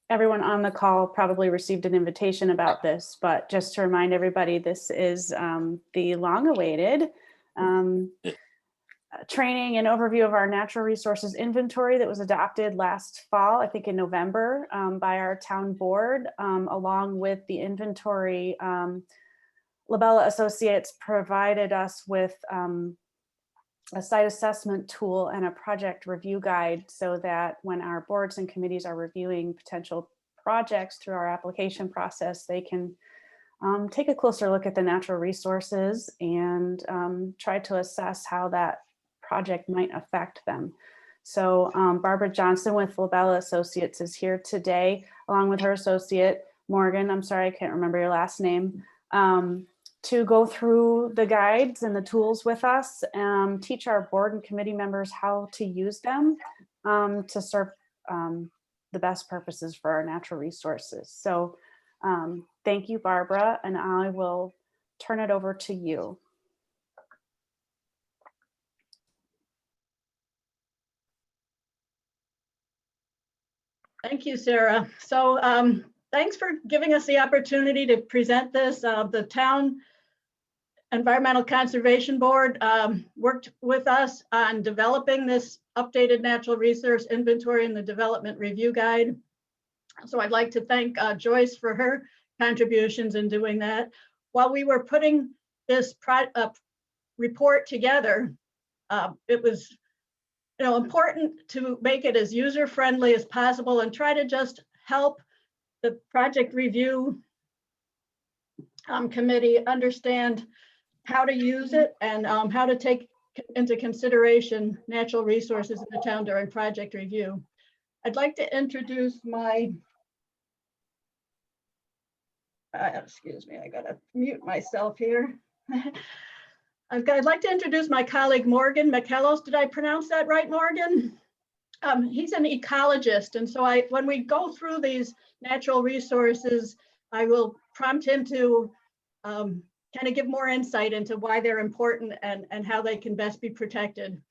everyone on the call probably received an invitation about this, but just to remind everybody, this is the long-awaited training and overview of our natural resources inventory that was adopted last fall, I think in November, by our town board, along with the inventory. Labella Associates provided us with a site assessment tool and a project review guide so that when our boards and committees are reviewing potential projects through our application process, they can take a closer look at the natural resources and try to assess how that project might affect them. So Barbara Johnson with Labella Associates is here today, along with her associate, Morgan, I'm sorry, I can't remember your last name, to go through the guides and the tools with us, teach our board and committee members how to use them to serve the best purposes for our natural resources. So thank you, Barbara, and I will turn it over to you. Thank you, Sarah. So thanks for giving us the opportunity to present this. The Town Environmental Conservation Board worked with us on developing this updated natural resource inventory and the development review guide. So I'd like to thank Joyce for her contributions in doing that. While we were putting this report together, it was important to make it as user-friendly as possible and try to just help the project review committee understand how to use it and how to take into consideration natural resources in the town during project review. I'd like to introduce my, excuse me, I gotta mute myself here. I'd like to introduce my colleague, Morgan McKellos. Did I pronounce that right, Morgan? He's an ecologist. And so when we go through these natural resources, I will prompt him to kind of give more insight into why they're important and how they can best be protected.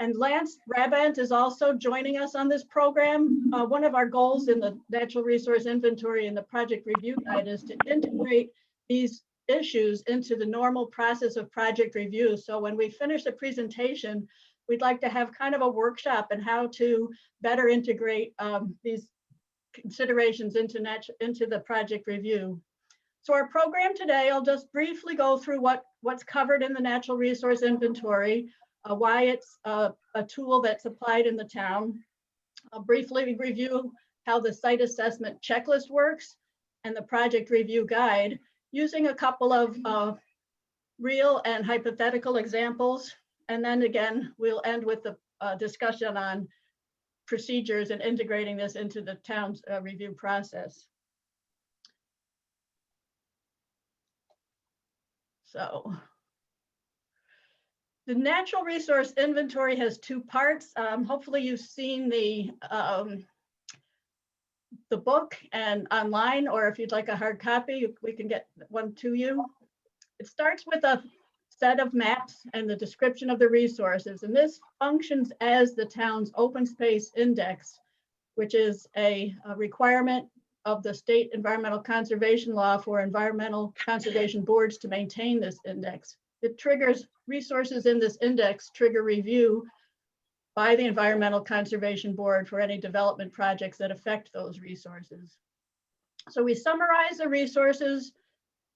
And Lance Rabant is also joining us on this program. One of our goals in the natural resource inventory and the project review guide is to integrate these issues into the normal process of project review. So when we finish the presentation, we'd like to have kind of a workshop on how to better integrate these considerations into the project review. So our program today, I'll just briefly go through what's covered in the natural resource inventory, why it's a tool that's applied in the town. I'll briefly review how the site assessment checklist works and the project review guide, using a couple of real and hypothetical examples. And then again, we'll end with the discussion on procedures and integrating this into the town's review process. So the natural resource inventory has two parts. Hopefully you've seen the book and online, or if you'd like a hard copy, we can get one to you. It starts with a set of maps and the description of the resources, and this functions as the town's open space index, which is a requirement of the state environmental conservation law for environmental conservation boards to maintain this index. It triggers resources in this index, trigger review by the Environmental Conservation Board for any development projects that affect those resources. So we summarize the resources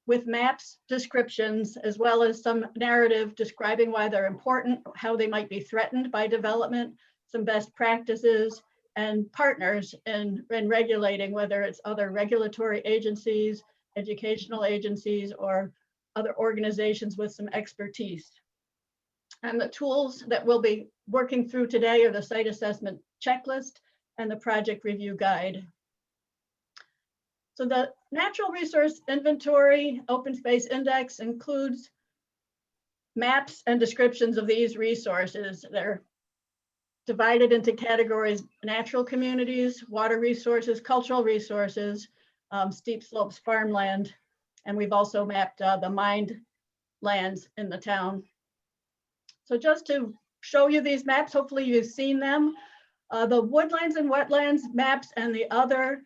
with maps, descriptions, as well as some narrative describing why they're important, how they might be threatened by development, some best practices, and partners in regulating, whether it's other regulatory agencies, educational agencies, or other organizations with some expertise. And the tools that we'll be working through today are the site assessment checklist and the project review guide. So the natural resource inventory open space index includes maps and descriptions of these resources. They're divided into categories: natural communities, water resources, cultural resources, steep slopes, farmland, and we've also mapped the mined lands in the town. So just to show you these maps, hopefully you've seen them. The woodlands and wetlands maps and the other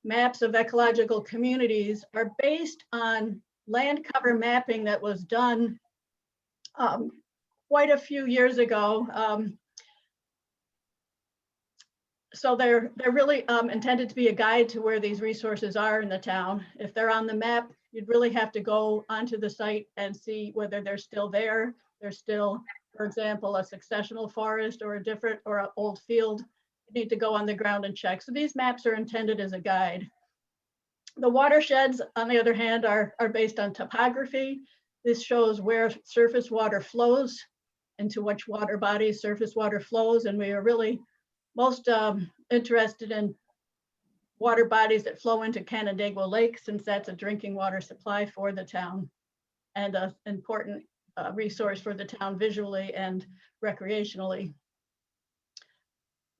maps of ecological communities are based on land cover mapping that was done quite a few years ago. So they're really intended to be a guide to where these resources are in the town. If they're on the map, you'd really have to go onto the site and see whether they're still there. They're still, for example, a successional forest or an old field. You need to go on the ground and check. So these maps are intended as a guide. The watersheds, on the other hand, are based on topography. This shows where surface water flows, into which water bodies surface water flows, and we are really most interested in water bodies that flow into Canandaigua Lake, since that's a drinking water supply for the town and an important resource for the town visually and recreationally.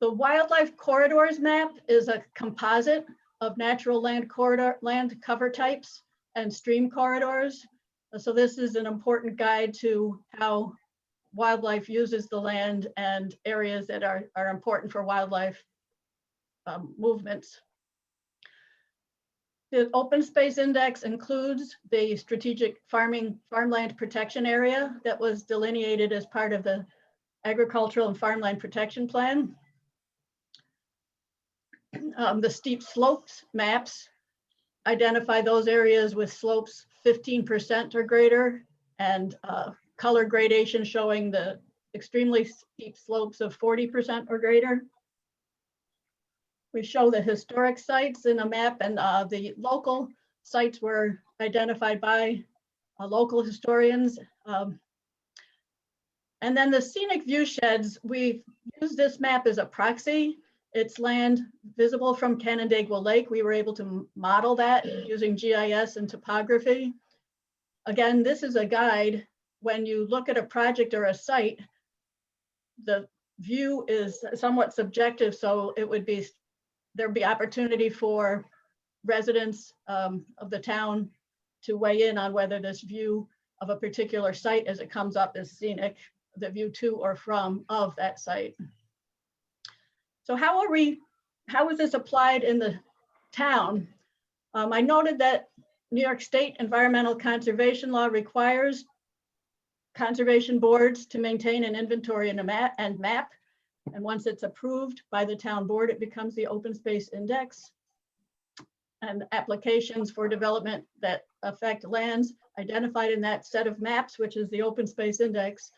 The wildlife corridors map is a composite of natural land cover types and stream corridors. So this is an important guide to how wildlife uses the land and areas that are important for wildlife movements. The open space index includes the strategic farmland protection area that was delineated as part of the agricultural and farmland protection plan. The steep slopes maps identify those areas with slopes 15% or greater, and color gradation showing the extremely steep slopes of 40% or greater. We show the historic sites in a map, and the local sites were identified by local historians. And then the scenic view sheds, we use this map as a proxy. It's land visible from Canandaigua Lake. We were able to model that using GIS and topography. Again, this is a guide. When you look at a project or a site, the view is somewhat subjective, so there'd be opportunity for residents of the town to weigh in on whether this view of a particular site as it comes up is scenic, the view to or from of that site. So how is this applied in the town? I noted that New York State environmental conservation law requires conservation boards to maintain an inventory and a map. And once it's approved by the town board, it becomes the open space index. And applications for development that affect lands identified in that set of maps, which is the open space index,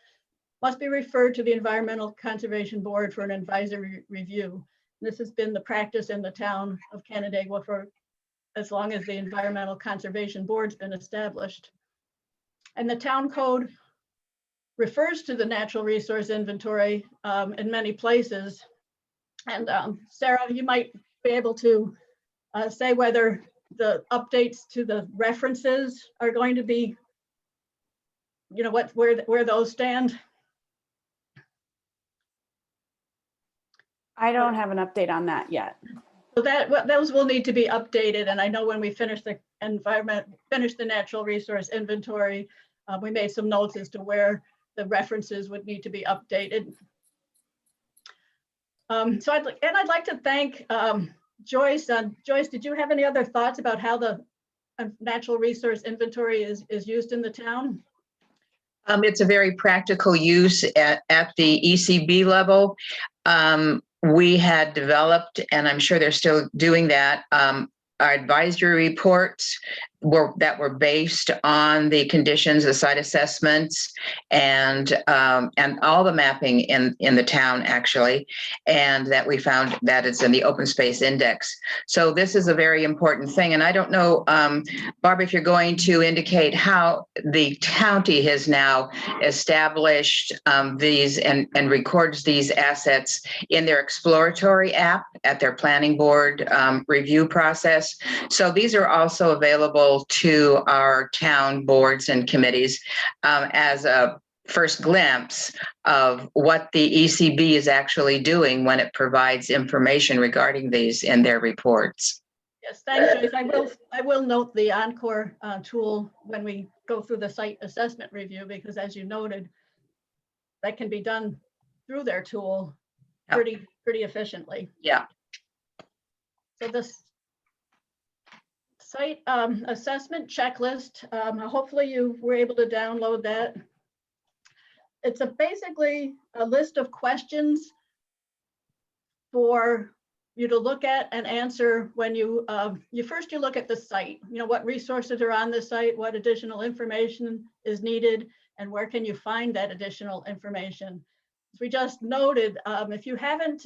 must be referred to the Environmental Conservation Board for an advisory review. This has been the practice in the town of Canandaigua for as long as the Environmental Conservation Board's been established. And the town code refers to the natural resource inventory in many places. And Sarah, you might be able to say whether the updates to the references are going to be, where those stand. I don't have an update on that yet. So those will need to be updated. And I know when we finish the natural resource inventory, we made some notes as to where the references would need to be updated. So I'd like to thank Joyce. Joyce, did you have any other thoughts about how the natural resource inventory is used in the town? It's a very practical use at the ECB level. We had developed, and I'm sure they're still doing that, our advisory reports that were based on the conditions, the site assessments, and all the mapping in the town, actually, and that we found that it's in the open space index. So this is a very important thing. And I don't know, Barbara, if you're going to indicate how the county has now established these and records these assets in their exploratory app at their planning board review process. So these are also available to our town boards and committees as a first glimpse of what the ECB is actually doing when it provides information regarding these in their reports. Yes, thanks, Joyce. I will note the Encore tool when we go through the site assessment review, because as you noted, that can be done through their tool pretty efficiently. Yeah. So this site assessment checklist. Hopefully you were able to download that. It's basically a list of questions for you to look at and answer when you first look at the site. You know, what resources are on the site, what additional information is needed, and where can you find that additional information. As we just noted, if you haven't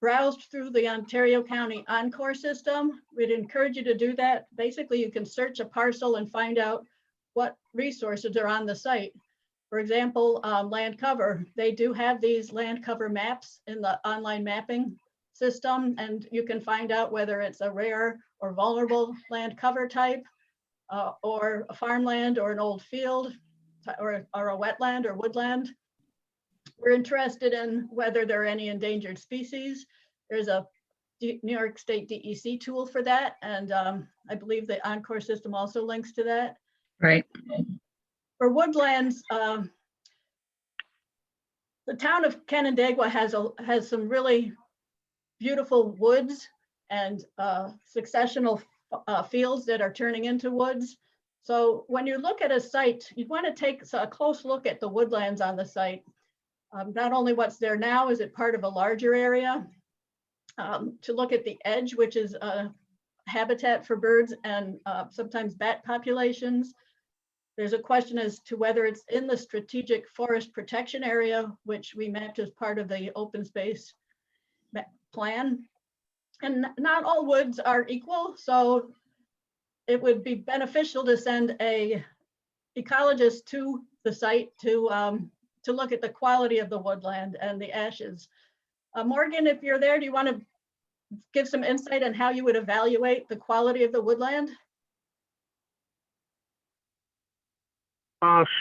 browsed through the Ontario County Encore system, we'd encourage you to do that. Basically, you can search a parcel and find out what resources are on the site. For example, land cover, they do have these land cover maps in the online mapping system, and you can find out whether it's a rare or vulnerable land cover type, or a farmland or an old field, or a wetland or woodland. We're interested in whether there are any endangered species. There's a New York State DEC tool for that, and I believe the Encore system also links to that. Right. For woodlands, the town of Canandaigua has some really beautiful woods and successional fields that are turning into woods. So when you look at a site, you want to take a close look at the woodlands on the site. Not only what's there now, is it part of a larger area? To look at the edge, which is a habitat for birds and sometimes bat populations. There's a question as to whether it's in the strategic forest protection area, which we mapped as part of the open space plan. And not all woods are equal, so it would be beneficial to send a ecologist to the site to look at the quality of the woodland and the ashes. Morgan, if you're there, do you want to give some insight on how you would evaluate the quality of the woodland?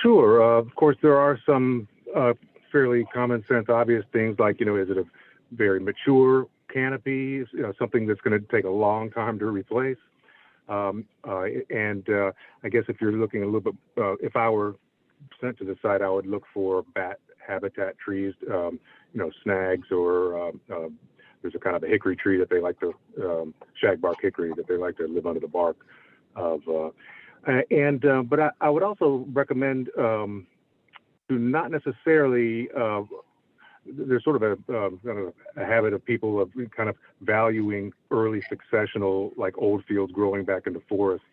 Sure. Of course, there are some fairly common sense, obvious things like, you know, is it a very mature canopy, you know, something that's going to take a long time to replace? I guess if you're looking a little bit, if I were sent to the site, I would look for bat habitat trees, you know, snags, or there's a kind of a hickory tree that they like to, shagbark hickory, that they like to live under the bark of. But I would also recommend to not necessarily, there's sort of a habit of people of kind of valuing early successional, like old fields growing back into forests,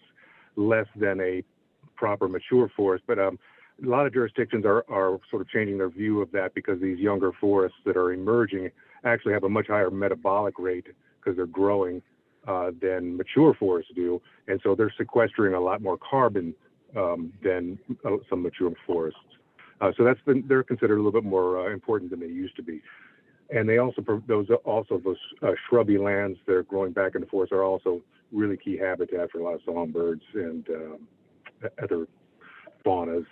less than a proper mature forest. But a lot of jurisdictions are sort of changing their view of that, because these younger forests that are emerging actually have a much higher metabolic rate because they're growing than mature forests do. And so they're sequestering a lot more carbon than some mature forests. So they're considered a little bit more important than they used to be. And they also, those shrubby lands that are growing back into forests are also really key habitat for a lot of songbirds and other faunas.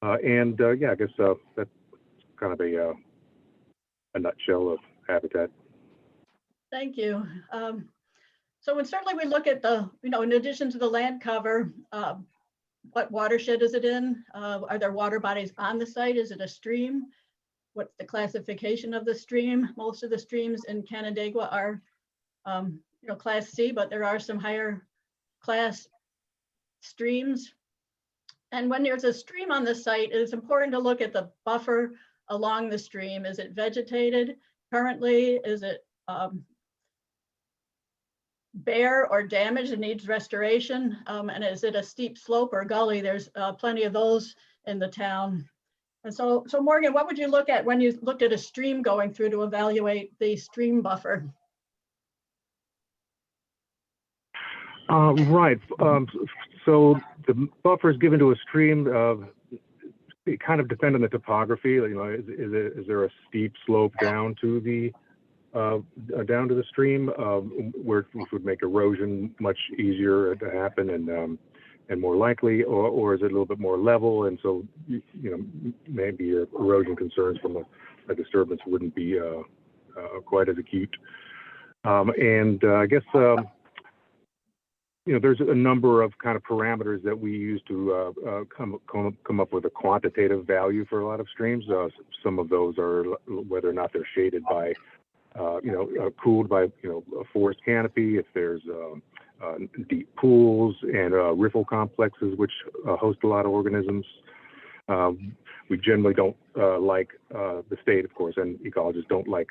Yeah, I guess that's kind of a nutshell of habitat. Thank you. So when certainly we look at the, you know, in addition to the land cover, what watershed is it in? Are there water bodies on the site? Is it a stream? What's the classification of the stream? Most of the streams in Canandaigua are, you know, class C, but there are some higher class streams. And when there's a stream on the site, it is important to look at the buffer along the stream. Is it vegetated currently? Is it bare or damaged and needs restoration? And is it a steep slope or gully? There's plenty of those in the town. And so Morgan, what would you look at when you looked at a stream going through to evaluate the stream buffer? Right. So the buffer is given to a stream. It kind of depends on the topography. You know, is there a steep slope down to the stream, which would make erosion much easier to happen and more likely, or is it a little bit more level, and so you know, maybe your erosion concerns from a disturbance wouldn't be quite as acute. I guess you know, there's a number of kind of parameters that we use to come up with a quantitative value for a lot of streams. Some of those are whether or not they're shaded by, you know, cooled by, you know, a forest canopy, if there's deep pools and riffle complexes, which host a lot of organisms. We generally don't like, the state, of course, and ecologists don't like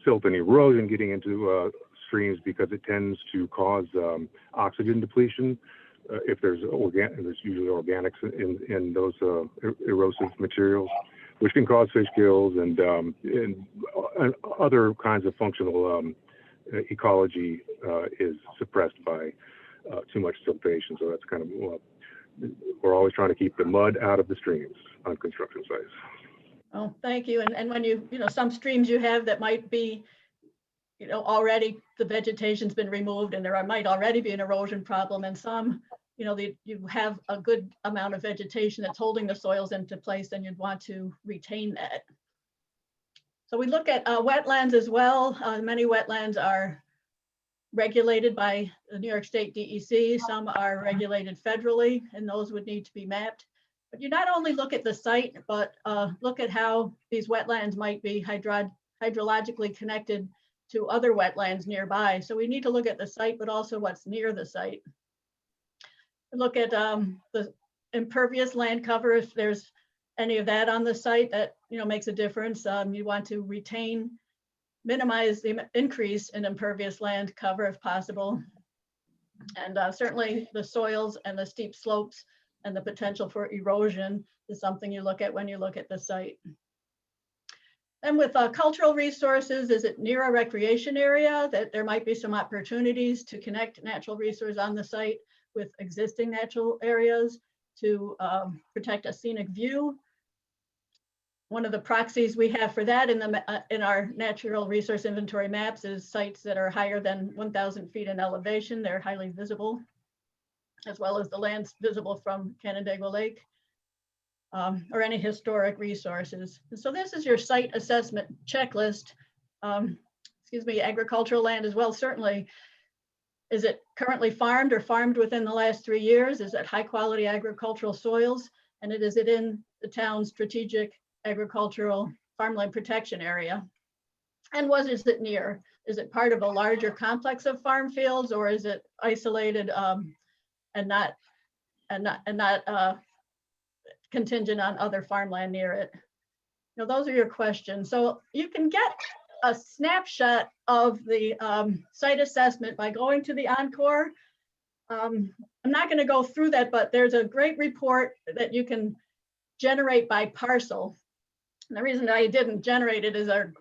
silt and erosion getting into streams because it tends to cause oxygen depletion. If there's usually organics in those erosive materials, which can cause fish kills and other kinds of functional ecology is suppressed by too much siltation. So that's kind of, we're always trying to keep the mud out of the streams on construction sites. Oh, thank you. And when some streams you have that might be, already the vegetation's been removed and there might already be an erosion problem, and some, you have a good amount of vegetation that's holding the soils into place, and you'd want to retain that. So we look at wetlands as well. Many wetlands are regulated by the New York State DEC. Some are regulated federally, and those would need to be mapped. But you not only look at the site, but look at how these wetlands might be hydrologically connected to other wetlands nearby. So we need to look at the site, but also what's near the site. Look at the impervious land cover. If there's any of that on the site, that makes a difference. You want to minimize the increase in impervious land cover if possible. And certainly the soils and the steep slopes and the potential for erosion is something you look at when you look at the site. And with cultural resources, is it near a recreation area that there might be some opportunities to connect natural resources on the site with existing natural areas to protect a scenic view? One of the proxies we have for that in our natural resource inventory maps is sites that are higher than 1,000 feet in elevation. They're highly visible, as well as the lands visible from Canandaigua Lake, or any historic resources. And so this is your site assessment checklist. Agricultural land as well, certainly. Is it currently farmed or farmed within the last 3 years? Is it high quality agricultural soils? And is it in the town's strategic agricultural farmland protection area? And what is it near? Is it part of a larger complex of farm fields, or is it isolated and not contingent on other farmland near it? Those are your questions. So you can get a snapshot of the site assessment by going to the Encore. I'm not going to go through that, but there's a great report that you can generate by parcel. And the reason I didn't generate it is our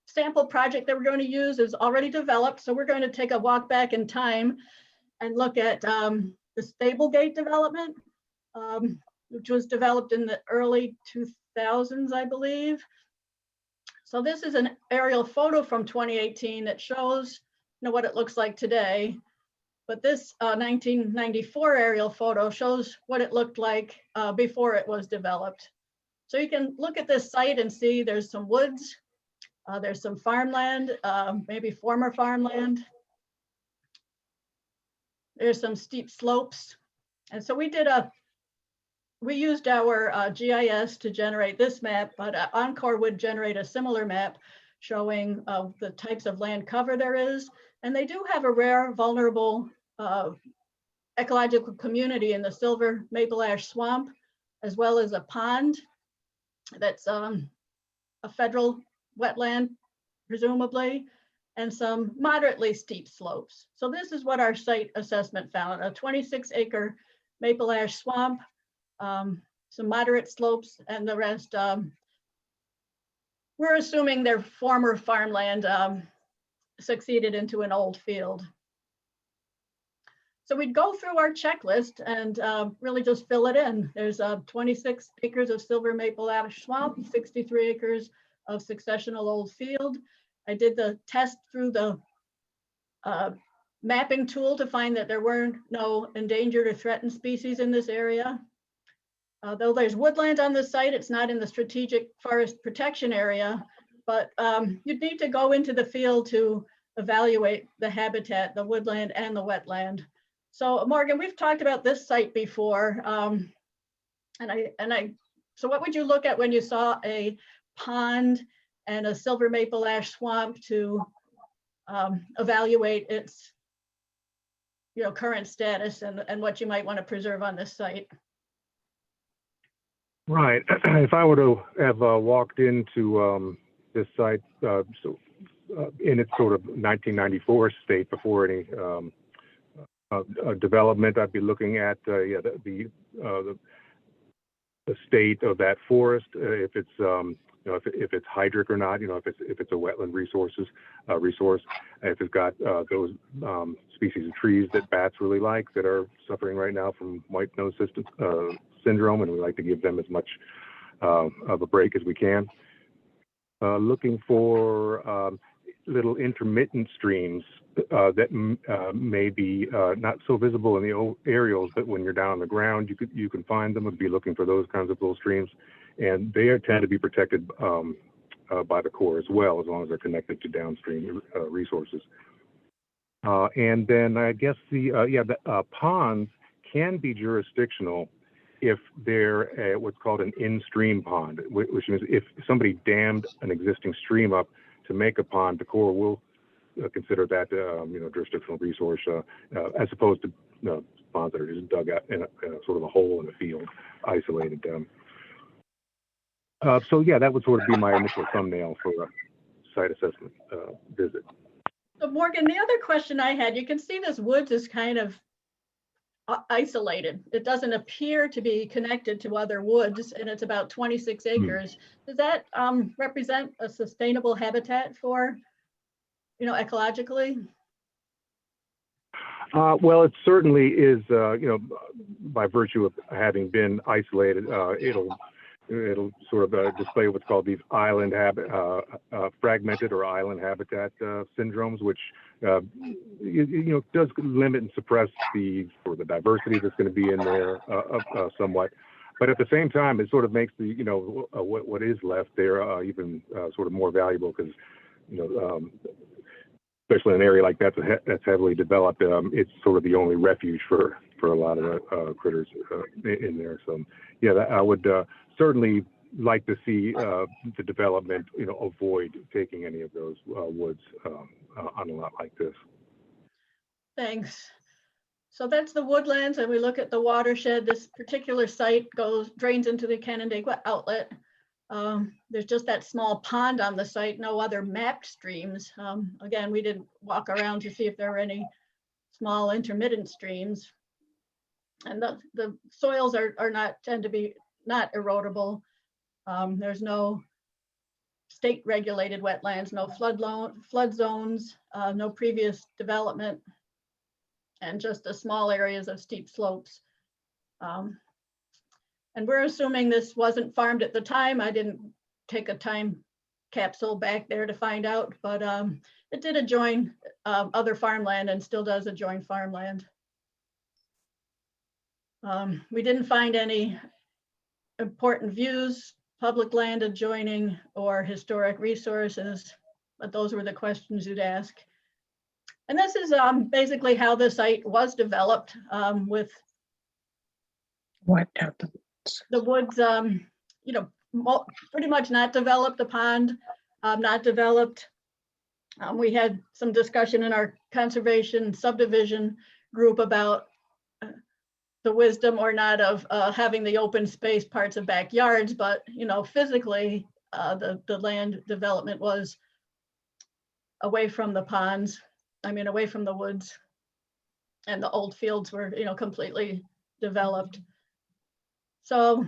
sample project that we're going to use is already developed. So we're going to take a walk back in time and look at the Stablegate development, which was developed in the early 2000s, I believe. So this is an aerial photo from 2018 that shows what it looks like today. But this 1994 aerial photo shows what it looked like before it was developed. So you can look at this site and see there's some woods, there's some farmland, maybe former farmland. There's some steep slopes. And so we used our GIS to generate this map, but Encore would generate a similar map showing the types of land cover there is. And they do have a rare, vulnerable ecological community in the silver maple ash swamp, as well as a pond that's a federal wetland, presumably, and some moderately steep slopes. So this is what our site assessment found: a 26-acre maple ash swamp, some moderate slopes, and the rest, we're assuming their former farmland succeeded into an old field. So we'd go through our checklist and really just fill it in. There's 26 acres of silver maple ash swamp, 63 acres of successional old field. I did the test through the mapping tool to find that there were no endangered or threatened species in this area. Though there's woodland on the site, it's not in the strategic forest protection area, but you'd need to go into the field to evaluate the habitat, the woodland and the wetland. So Morgan, we've talked about this site before. So what would you look at when you saw a pond and a silver maple ash swamp to evaluate its current status and what you might want to preserve on this site. Right. If I were to have walked into this site in its sort of 1994 state before any development, I'd be looking at the state of that forest, if it's if it's hydric or not, if it's a wetland resource, if it's got those species of trees that bats really like that are suffering right now from white nose syndrome, and we like to give them as much of a break as we can. Looking for little intermittent streams that may be not so visible in the aerials, but when you're down on the ground, you can find them. Would be looking for those kinds of little streams, and they tend to be protected by the Corps as well, as long as they're connected to downstream resources. And then I guess the ponds can be jurisdictional if they're what's called an in-stream pond, which means if somebody dammed an existing stream up to make a pond, the Corps will consider that jurisdictional resource, as opposed to ponds that are just dug out in a sort of a hole in a field, isolated. So yeah, that would sort of be my initial thumbnail for a site assessment visit. So Morgan, the other question I had, you can see this woods is kind of isolated. It doesn't appear to be connected to other woods, and it's about 26 acres. Does that represent a sustainable habitat for, ecologically? Well, it certainly is, by virtue of having been isolated, it'll sort of display what's called these island fragmented or island habitat syndromes, which does limit and suppress the diversity that's going to be in there somewhat. But at the same time, it sort of makes the what is left there even sort of more valuable, because especially in an area like that that's heavily developed, it's sort of the only refuge for a lot of critters in there. So yeah, I would certainly like to see the development avoid taking any of those woods on a lot like this. Thanks. So that's the woodlands, and we look at the watershed. This particular site drains into the Canandaigua outlet. There's just that small pond on the site, no other mapped streams. Again, we didn't walk around to see if there were any small intermittent streams. And the soils tend to be not erodible. There's no state regulated wetlands, no flood zones, no previous development, and just a small areas of steep slopes. And we're assuming this wasn't farmed at the time. I didn't take a time capsule back there to find out, but it did adjoin other farmland and still does adjoin farmland. We didn't find any important views, public land adjoining, or historic resources, but those were the questions you'd ask. And this is basically how the site was developed, with the woods, pretty much not developed, the pond not developed. We had some discussion in our conservation subdivision group about the wisdom or not of having the open space parts of backyards, but physically the land development was away from the ponds, away from the woods, and the old fields were completely developed. So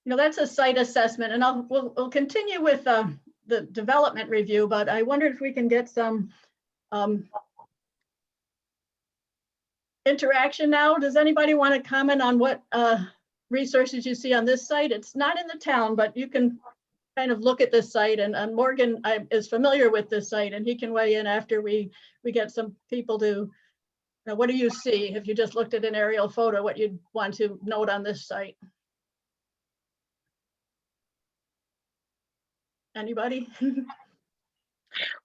that's a site assessment, and we'll continue with the development review, but I wondered if we can get some interaction now. Does anybody want to comment on what resources you see on this site? It's not in the town, but you can kind of look at this site, and Morgan is familiar with this site, and he can weigh in after we get some people to, what do you see if you just looked at an aerial photo, what you'd want to note on this site? Anybody?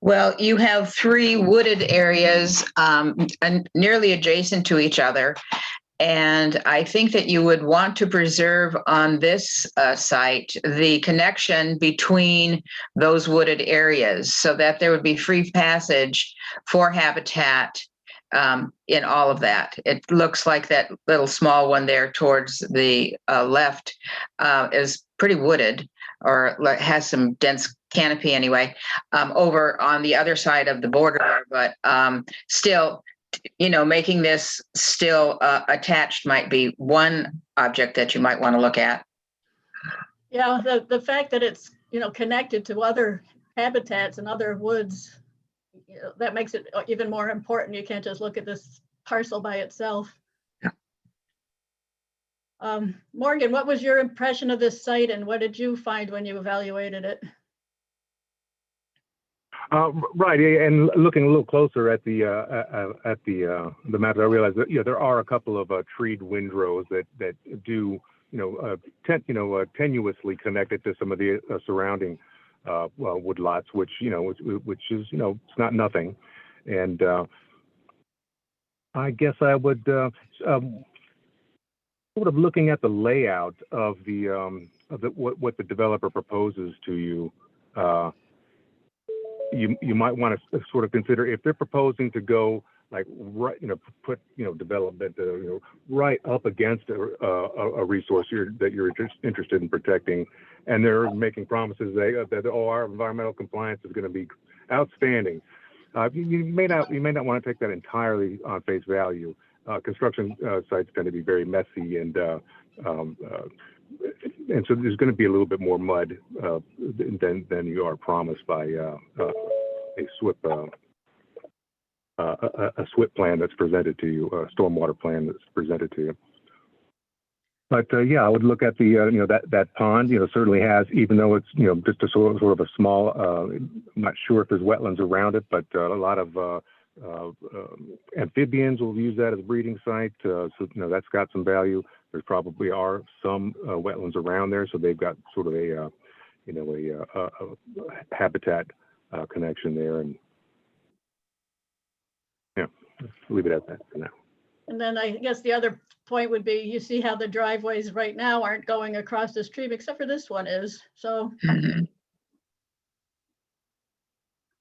Well, you have 3 wooded areas and nearly adjacent to each other. And I think that you would want to preserve on this site the connection between those wooded areas so that there would be free passage for habitat in all of that. It looks like that little small one there towards the left is pretty wooded, or has some dense canopy anyway, over on the other side of the border, but still, making this still attached might be one object that you might want to look at. Yeah, the fact that it's, connected to other habitats and other woods, that makes it even more important. You can't just look at this parcel by itself. Yeah. Morgan, what was your impression of this site, and what did you find when you evaluated it? Right, and looking a little closer at the map, I realized that there are a couple of treed windrows that do tenuously connected to some of the surrounding woodlots, which is it's not nothing, and I guess I would sort of looking at the layout of what the developer proposes to you. You might want to sort of consider if they're proposing to go like right, put development right up against a resource that you're interested in protecting, and they're making promises that our environmental compliance is going to be outstanding. You may not want to take that entirely on face value. Construction sites tend to be very messy, and so there's going to be a little bit more mud than you are promised by a SWIP plan that's presented to you, a stormwater plan that's presented to you. But yeah, I would look at the that pond. Certainly has, even though it's just a sort of a small. I'm not sure if there's wetlands around it, but a lot of amphibians will use that as a breeding site. So that's got some value. There probably are some wetlands around there, so they've got sort of a habitat connection there, and yeah, leave it at that for now. And then I guess the other point would be, you see how the driveways right now aren't going across the stream, except for this one is. So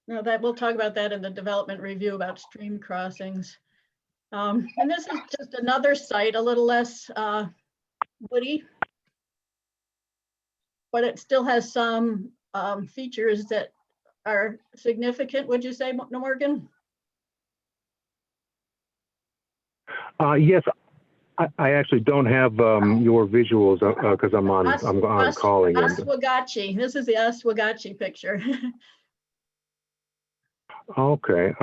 that we'll talk about that in the development review about stream crossings. And this is just another site, a little less woody, but it still has some features that are significant, would you say, Morgan? Yes, I actually don't have your visuals because I'm calling. Oswegatchie. This is the Oswegatchie picture. Okay.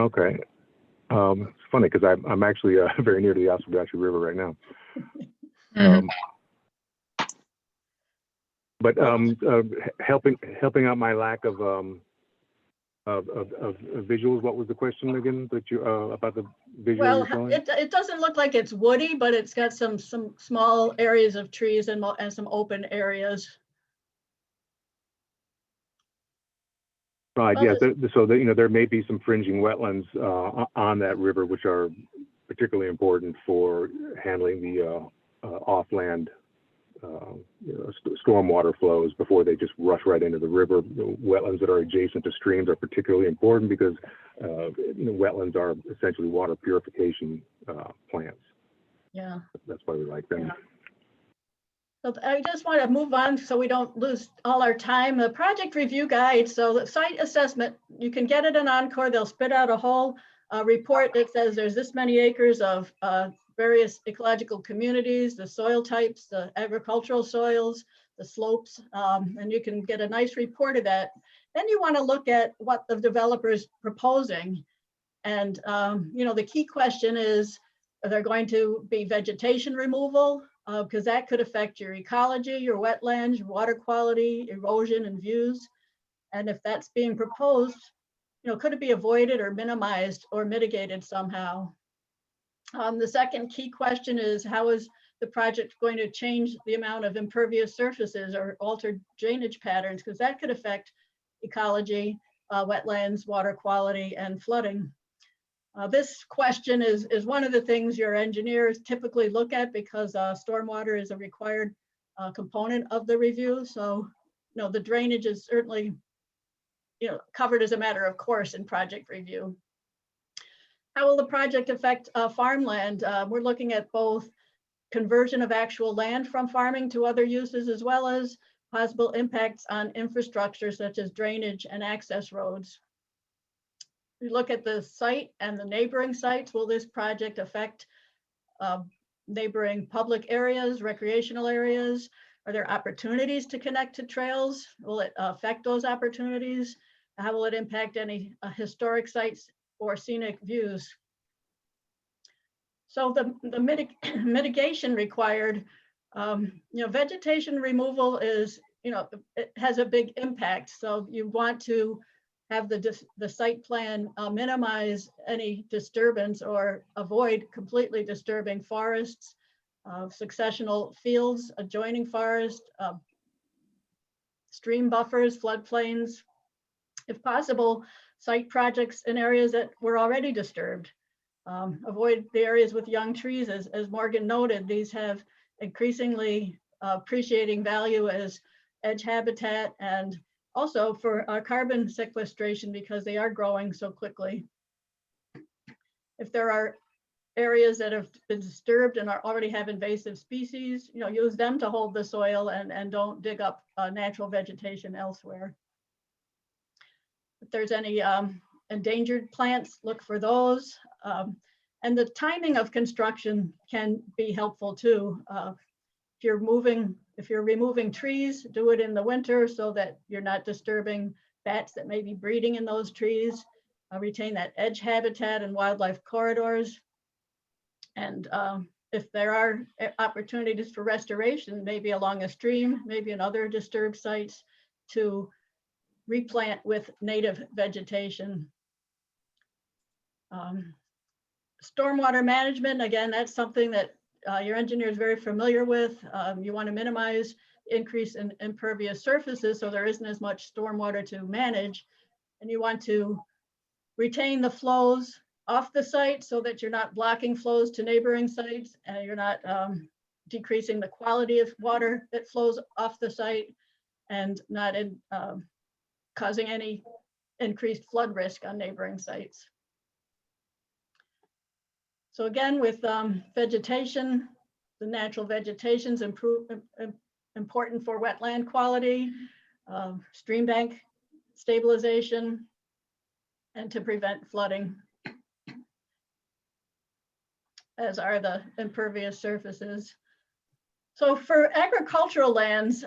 It's funny because I'm actually very near to the Oswegatchie River right now. But helping out my lack of visuals. What was the question again that you about the visual? Well, it doesn't look like it's woody, but it's got some small areas of trees and some open areas. Right. Yes. So there may be some fringing wetlands on that river, which are particularly important for handling the offland stormwater flows before they just rush right into the river. Wetlands that are adjacent to streams are particularly important because wetlands are essentially water purification plants. Yeah. That's why we like them. Yeah. So I just want to move on so we don't lose all our time. The project review guide, so the site assessment, you can get it in Encore. They'll spit out a whole report that says there's this many acres of various ecological communities, the soil types, the agricultural soils, the slopes, and you can get a nice report of that. Then you want to look at what the developer is proposing. And the key question is, are there going to be vegetation removal? Because that could affect your ecology, your wetlands, your water quality, erosion, and views. And if that's being proposed, could it be avoided or minimized or mitigated somehow? The second key question is, how is the project going to change the amount of impervious surfaces or alter drainage patterns? Because that could affect ecology, wetlands, water quality, and flooding. This question is one of the things your engineers typically look at because stormwater is a required component of the review. So, the drainage is certainly, covered as a matter of course in project review. How will the project affect farmland? We're looking at both conversion of actual land from farming to other uses, as well as possible impacts on infrastructure such as drainage and access roads. We look at the site and the neighboring sites. Will this project affect neighboring public areas, recreational areas? Are there opportunities to connect to trails? Will it affect those opportunities? How will it impact any historic sites or scenic views? So the mitigation required, vegetation removal is, it has a big impact. So you want to have the site plan minimize any disturbance or avoid completely disturbing forests, successional fields, adjoining forest, stream buffers, floodplains. If possible, site projects in areas that were already disturbed. Avoid the areas with young trees, as Morgan noted. These have increasingly appreciating value as edge habitat and also for carbon sequestration because they are growing so quickly. If there are areas that have been disturbed and already have invasive species, use them to hold the soil and don't dig up natural vegetation elsewhere. If there's any endangered plants, look for those. And the timing of construction can be helpful too. If you're removing trees, do it in the winter so that you're not disturbing bats that may be breeding in those trees. Retain that edge habitat and wildlife corridors. And if there are opportunities for restoration, maybe along a stream, maybe in other disturbed sites, to replant with native vegetation. Stormwater management, again, that's something that your engineer is very familiar with. You want to minimize increase in impervious surfaces so there isn't as much stormwater to manage. And you want to retain the flows off the site so that you're not blocking flows to neighboring sites and you're not decreasing the quality of water that flows off the site and not causing any increased flood risk on neighboring sites. So again, with vegetation, the natural vegetation is important for wetland quality, stream bank stabilization, and to prevent flooding, as are the impervious surfaces. So for agricultural lands,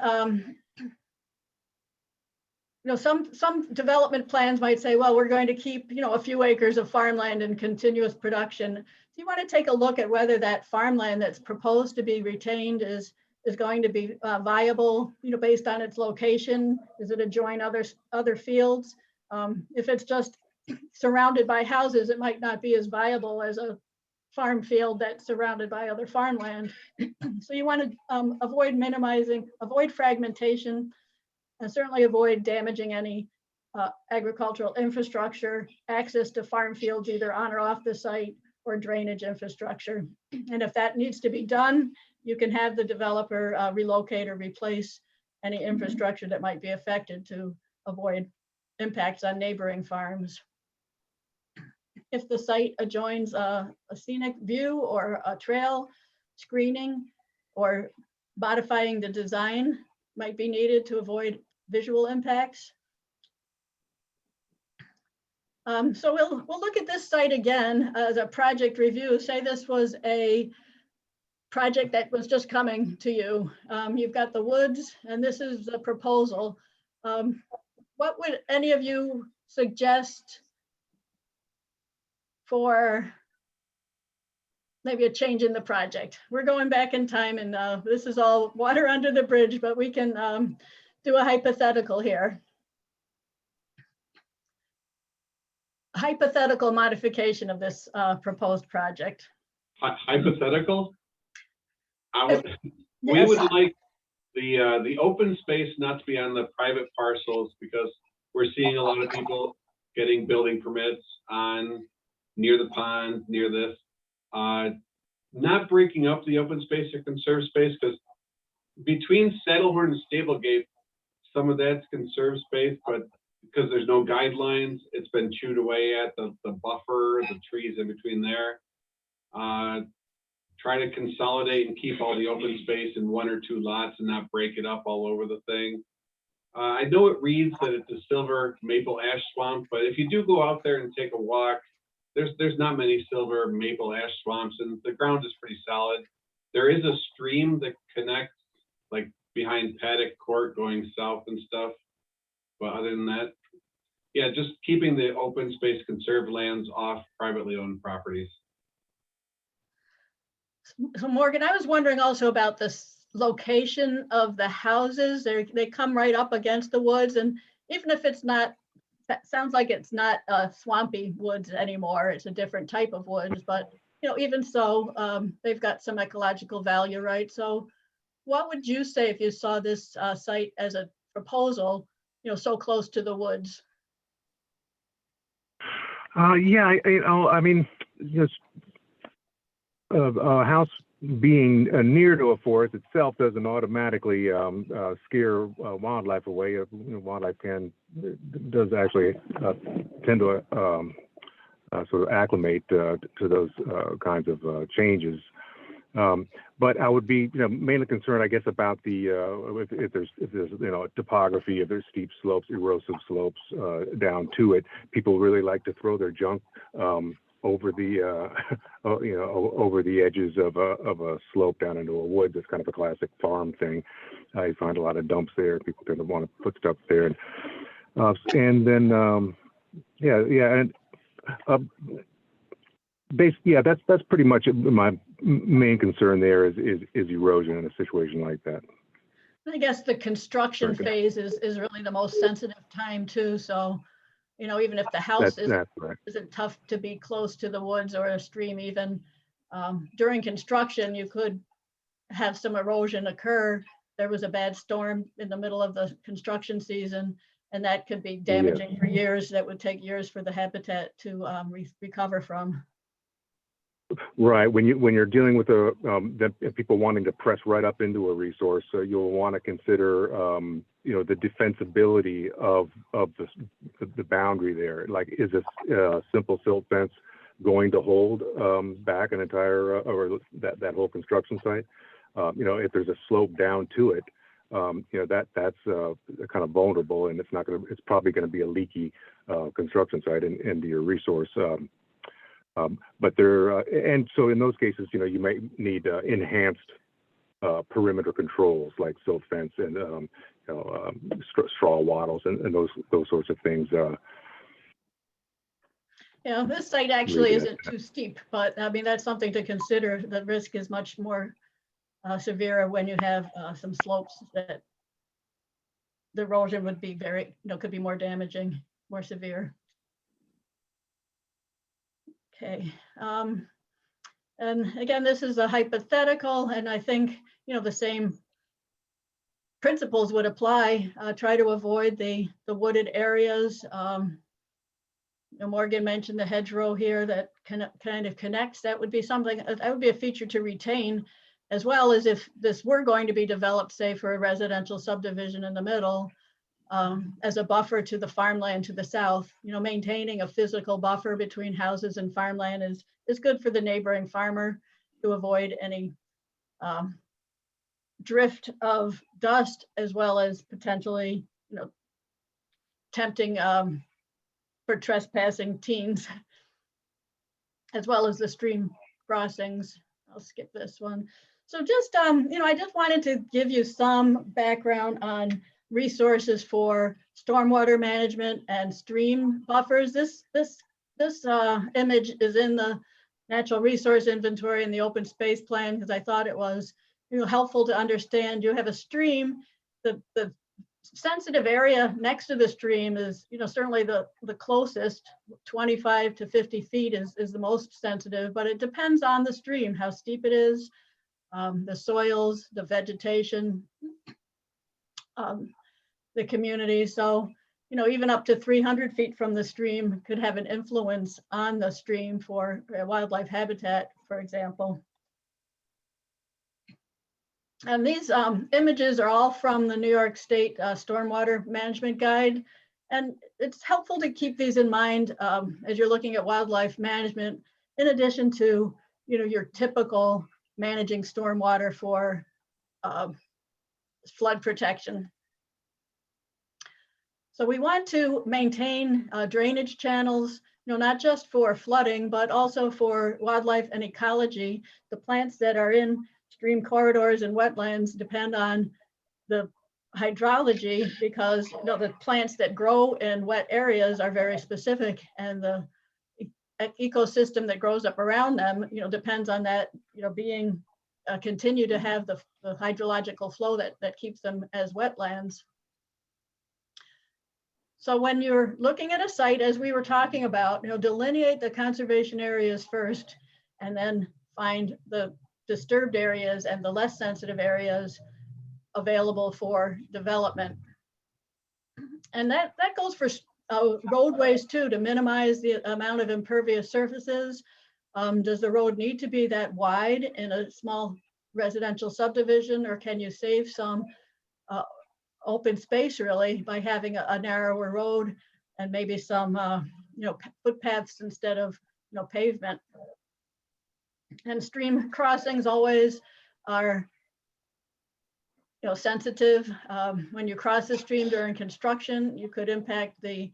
some development plans might say, well, we're going to keep, a few acres of farmland in continuous production. So you want to take a look at whether that farmland that's proposed to be retained is going to be viable, based on its location. Is it adjoin other fields? If it's just surrounded by houses, it might not be as viable as a farm field that's surrounded by other farmland. So you want to avoid fragmentation, and certainly avoid damaging any agricultural infrastructure, access to farm fields either on or off the site, or drainage infrastructure. And if that needs to be done, you can have the developer relocate or replace any infrastructure that might be affected to avoid impacts on neighboring farms. If the site adjoins a scenic view or a trail, screening or modifying the design might be needed to avoid visual impacts. So we'll look at this site again as a project review. Say this was a project that was just coming to you. You've got the woods, and this is the proposal. What would any of you suggest for maybe a change in the project? We're going back in time, and this is all water under the bridge, but we can do a hypothetical here. Hypothetical modification of this proposed project. Hypothetical? We Yes. would like the open space not to be on the private parcels, because we're seeing a lot of people getting building permits on near the pond, near this. Not breaking up the open space or conserved space, because between Saddlehorn and Stablegate, some of that's conserved space, but because there's no guidelines, it's been chewed away at, the buffer, the trees in between there. Try to consolidate and keep all the open space in 1 or 2 lots and not break it up all over the thing. I know it reads that it's a silver maple ash swamp, but if you do go out there and take a walk, there's not many silver maple ash swamps, and the ground is pretty solid. There is a stream that connects like behind Paddock Court going south and stuff. But other than that, yeah, just keeping the open space conserved lands off privately owned properties. So Morgan, I was wondering also about this location of the houses. They come right up against the woods, and even if it's not, that sounds like it's not swampy woods anymore. It's a different type of woods, but even so, they've got some ecological value, right? So what would you say if you saw this site as a proposal, so close to the woods? Yeah, I mean, a house being near to a forest itself doesn't automatically scare wildlife away. Wildlife does actually tend to sort of acclimate to those kinds of changes. But I would be mainly concerned, I guess, about the if there's topography, if there's steep slopes, erosive slopes down to it. People really like to throw their junk over the over the edges of a slope down into a woods. It's kind of a classic farm thing. You find a lot of dumps there. People tend to want to put stuff there, and then that's pretty much my main concern there is erosion in a situation like that. I guess the construction phase is really the most sensitive time too. So, even if the house isn't tough to be close to the woods or a stream, even during construction, you could have some erosion occur. There was a bad storm in the middle of the construction season, and that could be damaging for years. That would take years for the habitat to recover from. Right. When you're dealing with the people wanting to press right up into a resource, you'll want to consider the defensibility of the boundary there. Like, is a simple silt fence going to hold back an entire or that whole construction site? If there's a slope down to it, that's kind of vulnerable, and it's probably going to be a leaky construction site into your resource. But and so in those cases, you may need enhanced perimeter controls like silt fence and straw wattles and those sorts of things. This site actually isn't too steep, but I mean that's something to consider. The risk is much more severe when you have some slopes that the erosion would be could be more damaging, more severe. Okay, and again, this is a hypothetical, and I think the same principles would apply. Try to avoid the wooded areas. Morgan mentioned the hedgerow here that kind of connects. That would be something. That would be a feature to retain, as well as if this were going to be developed, say for a residential subdivision in the middle. As a buffer to the farmland to the south, maintaining a physical buffer between houses and farmland is good for the neighboring farmer to avoid any drift of dust, as well as potentially, tempting for trespassing teens, as well as the stream crossings. I'll skip this one. So just, I just wanted to give you some background on resources for stormwater management and stream buffers. This image is in the natural resource inventory and the open space plan because I thought it was helpful to understand. You have a stream, the sensitive area next to the stream is certainly the closest. 25 to 50 feet is the most sensitive, but it depends on the stream, how steep it is, the soils, the vegetation, the community. So, even up to 300 feet from the stream could have an influence on the stream for wildlife habitat, for example. And these images are all from the New York State Stormwater Management Guide. And it's helpful to keep these in mind as you're looking at wildlife management, in addition to, your typical managing stormwater for flood protection. So we want to maintain drainage channels, not just for flooding, but also for wildlife and ecology. The plants that are in stream corridors and wetlands depend on the hydrology, because the plants that grow in wet areas are very specific, and the ecosystem that grows up around them, depends on that, being continue to have the hydrological flow that keeps them as wetlands. So when you're looking at a site, as we were talking about, delineate the conservation areas first, and then find the disturbed areas and the less sensitive areas available for development. And that goes for roadways too, to minimize the amount of impervious surfaces. Does the road need to be that wide in a small residential subdivision, or can you save some open space really by having a narrower road and maybe some footpaths instead of pavement? And stream crossings always are sensitive. When you cross the stream during construction, you could impact the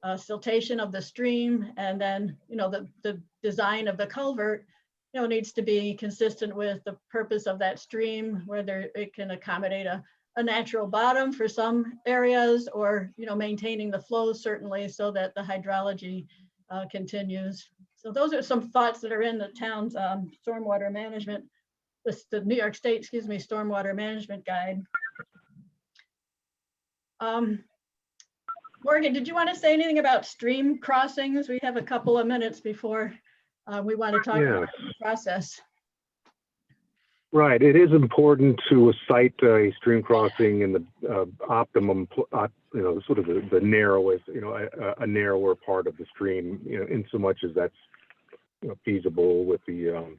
siltation of the stream, and then the design of the culvert needs to be consistent with the purpose of that stream, whether it can accommodate a natural bottom for some areas, or maintaining the flow certainly, so that the hydrology continues. So those are some thoughts that are in the town's stormwater management, the New York State, stormwater management guide. Morgan, did you want to say anything about stream crossings? We have a couple of minutes before we want to talk about the process. Right. It is important to cite a stream crossing in the optimum, sort of the narrowest, a narrower part of the stream, in so much as that's feasible with the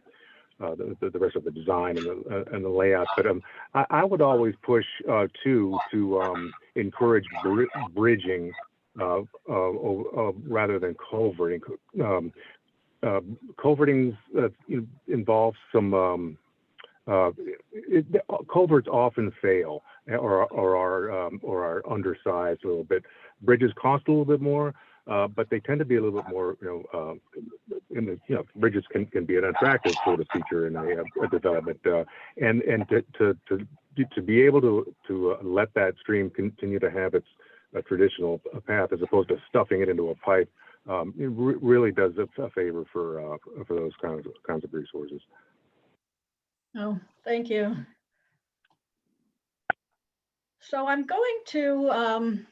rest of the design and the layout. But I would always push to encourage bridging rather than culverting. Culverting involves some culverts often fail or are undersized a little bit. Bridges cost a little bit more, but they tend to be a little bit more, bridges can be an attractive sort of feature in a development, and to be able to let that stream continue to have its traditional path, as opposed to stuffing it into a pipe, it really does a favor for those kinds of resources. Oh, thank you. So I'm going to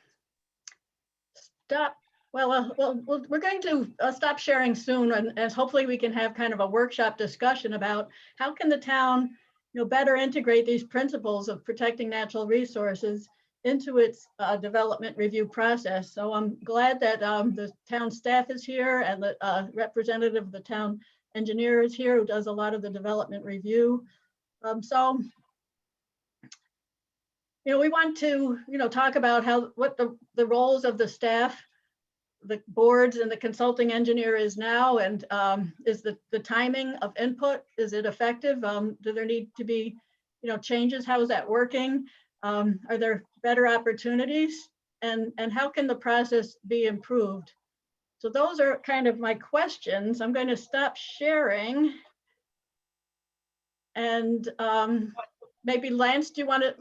stop. Well, we're going to stop sharing soon, and hopefully we can have kind of a workshop discussion about how can the town, better integrate these principles of protecting natural resources into its development review process. So I'm glad that the town staff is here, and the representative of the town engineer is here, who does a lot of the development review. So we want to talk about what the roles of the staff, the boards, and the consulting engineer is now, and is the timing of input, is it effective? Do there need to be changes? How is that working? Are there better opportunities, and how can the process be improved? So those are kind of my questions. I'm going to stop sharing, and maybe Lance, do you want to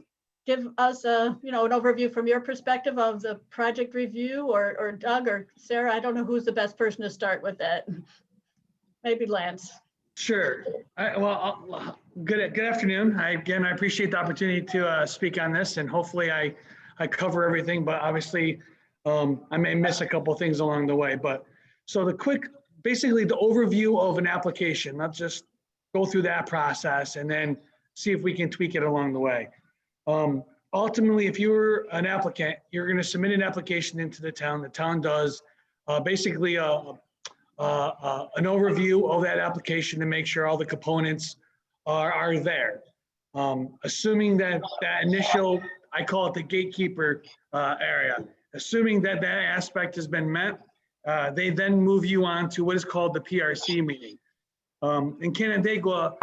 give us an overview from your perspective of the project review, or Doug or Sarah? I don't know who's the best person to start with that. Maybe Lance. Sure. Good afternoon. I appreciate the opportunity to speak on this, and hopefully I cover everything, but obviously I may miss a couple of things along the way. But so basically the overview of an application, let's just go through that process and then see if we can tweak it along the way. Ultimately, if you're an applicant, you're going to submit an application into the town. The town does basically an overview of that application to make sure all the components are there. Assuming that initial, I call it the gatekeeper area, Assuming that that aspect has been met, they then move you on to what is called the PRC meeting. In Canandaigua,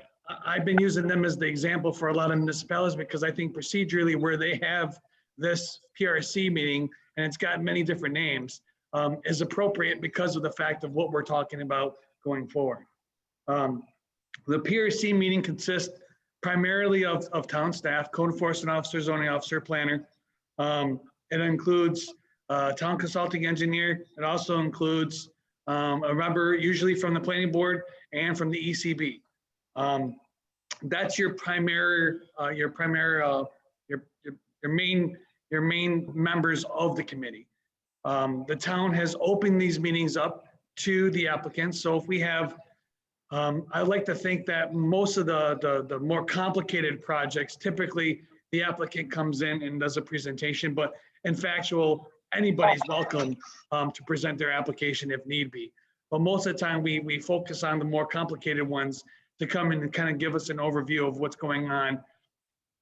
I've been using them as the example for a lot of municipalities because I think procedurally where they have this PRC meeting, and it's got many different names, is appropriate because of the fact of what we're talking about going forward. The PRC meeting consists primarily of town staff, code enforcement officer, zoning officer, planner. It includes town consulting engineer. It also includes a member usually from the planning board and from the ECB. That's your main members of the committee. The town has opened these meetings up to the applicants. So if we have, I like to think that most of the more complicated projects, typically the applicant comes in and does a presentation, but in factual, anybody's welcome to present their application if need be. But most of the time we focus on the more complicated ones to come in and kind of give us an overview of what's going on.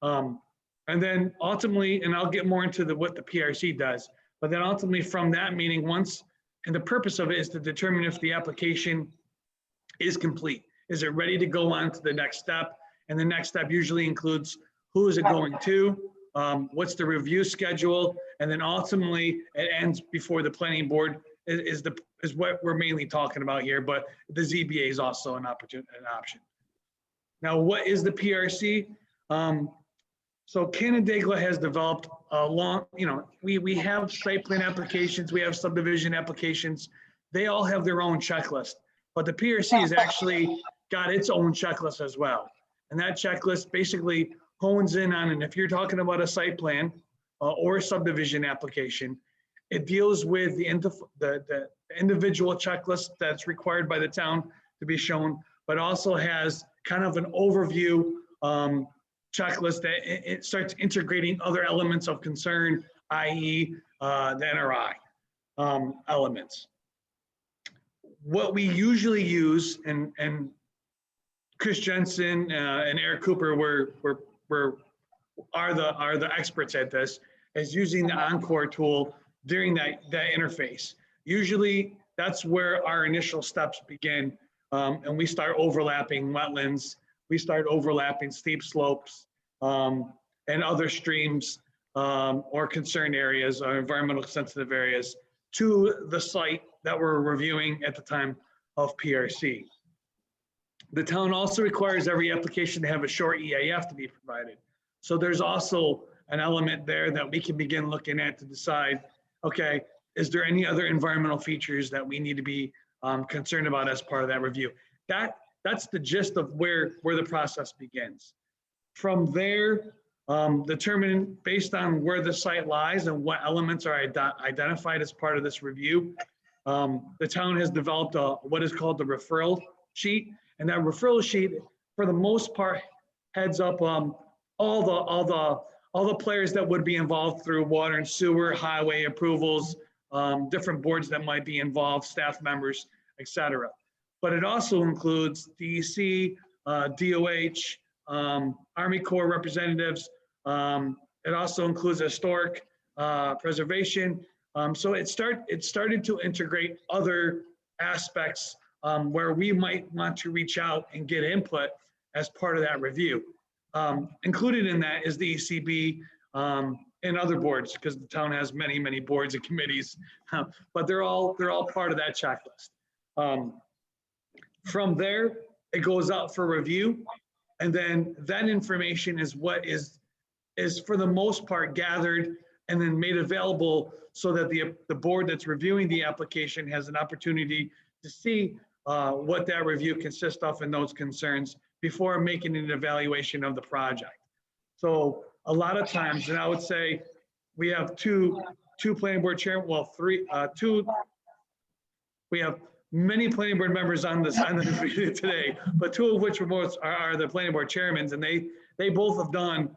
And then ultimately, and I'll get more into what the PRC does, but then ultimately from that meeting and the purpose of it is to determine if the application is complete. Is it ready to go on to the next step? And the next step usually includes who is it going to, what's the review schedule, and then ultimately it ends before the planning board is what we're mainly talking about here, but the ZBA is also an option. Now, what is the PRC? So Canandaigua has developed a long, we have site plan applications, we have subdivision applications. They all have their own checklist, but the PRC has actually got its own checklist as well. And that checklist basically hones in on, and if you're talking about a site plan or a subdivision application, it deals with the individual checklist that's required by the town to be shown, but also has kind of an overview checklist that it starts integrating other elements of concern, i.e. the NRI elements. What we usually use, and Chris Jensen and Eric Cooper are the experts at this, is using the Encore tool during that interface. Usually that's where our initial steps begin, and we start overlapping wetlands, we start overlapping steep slopes and other streams or concern areas or environmental sensitive areas to the site that we're reviewing at the time of PRC. The town also requires every application to have a short EAF to be provided. So there's also an element there that we can begin looking at to decide, okay, is there any other environmental features that we need to be concerned about as part of that review? That's the gist of where the process begins. From there, determining based on where the site lies and what elements are identified as part of this review, the town has developed what is called the referral sheet. And that referral sheet, for the most part, heads up all the players that would be involved through water and sewer, highway approvals, different boards that might be involved, staff members, etc. But it also includes DEC, DOH, Army Corps representatives. It also includes historic preservation. So it started to integrate other aspects where we might want to reach out and get input as part of that review. Included in that is the ECB and other boards, because the town has many, many boards and committees, but they're all part of that checklist. From there, it goes out for review, and then that information is what is for the most part gathered and then made available so that the board that's reviewing the application has an opportunity to see what that review consists of and those concerns before making an evaluation of the project. So a lot of times, and I would say we have two planning board chairmen, well, two. We have many planning board members on this video today, but two of which are the planning board chairmen, and they both have done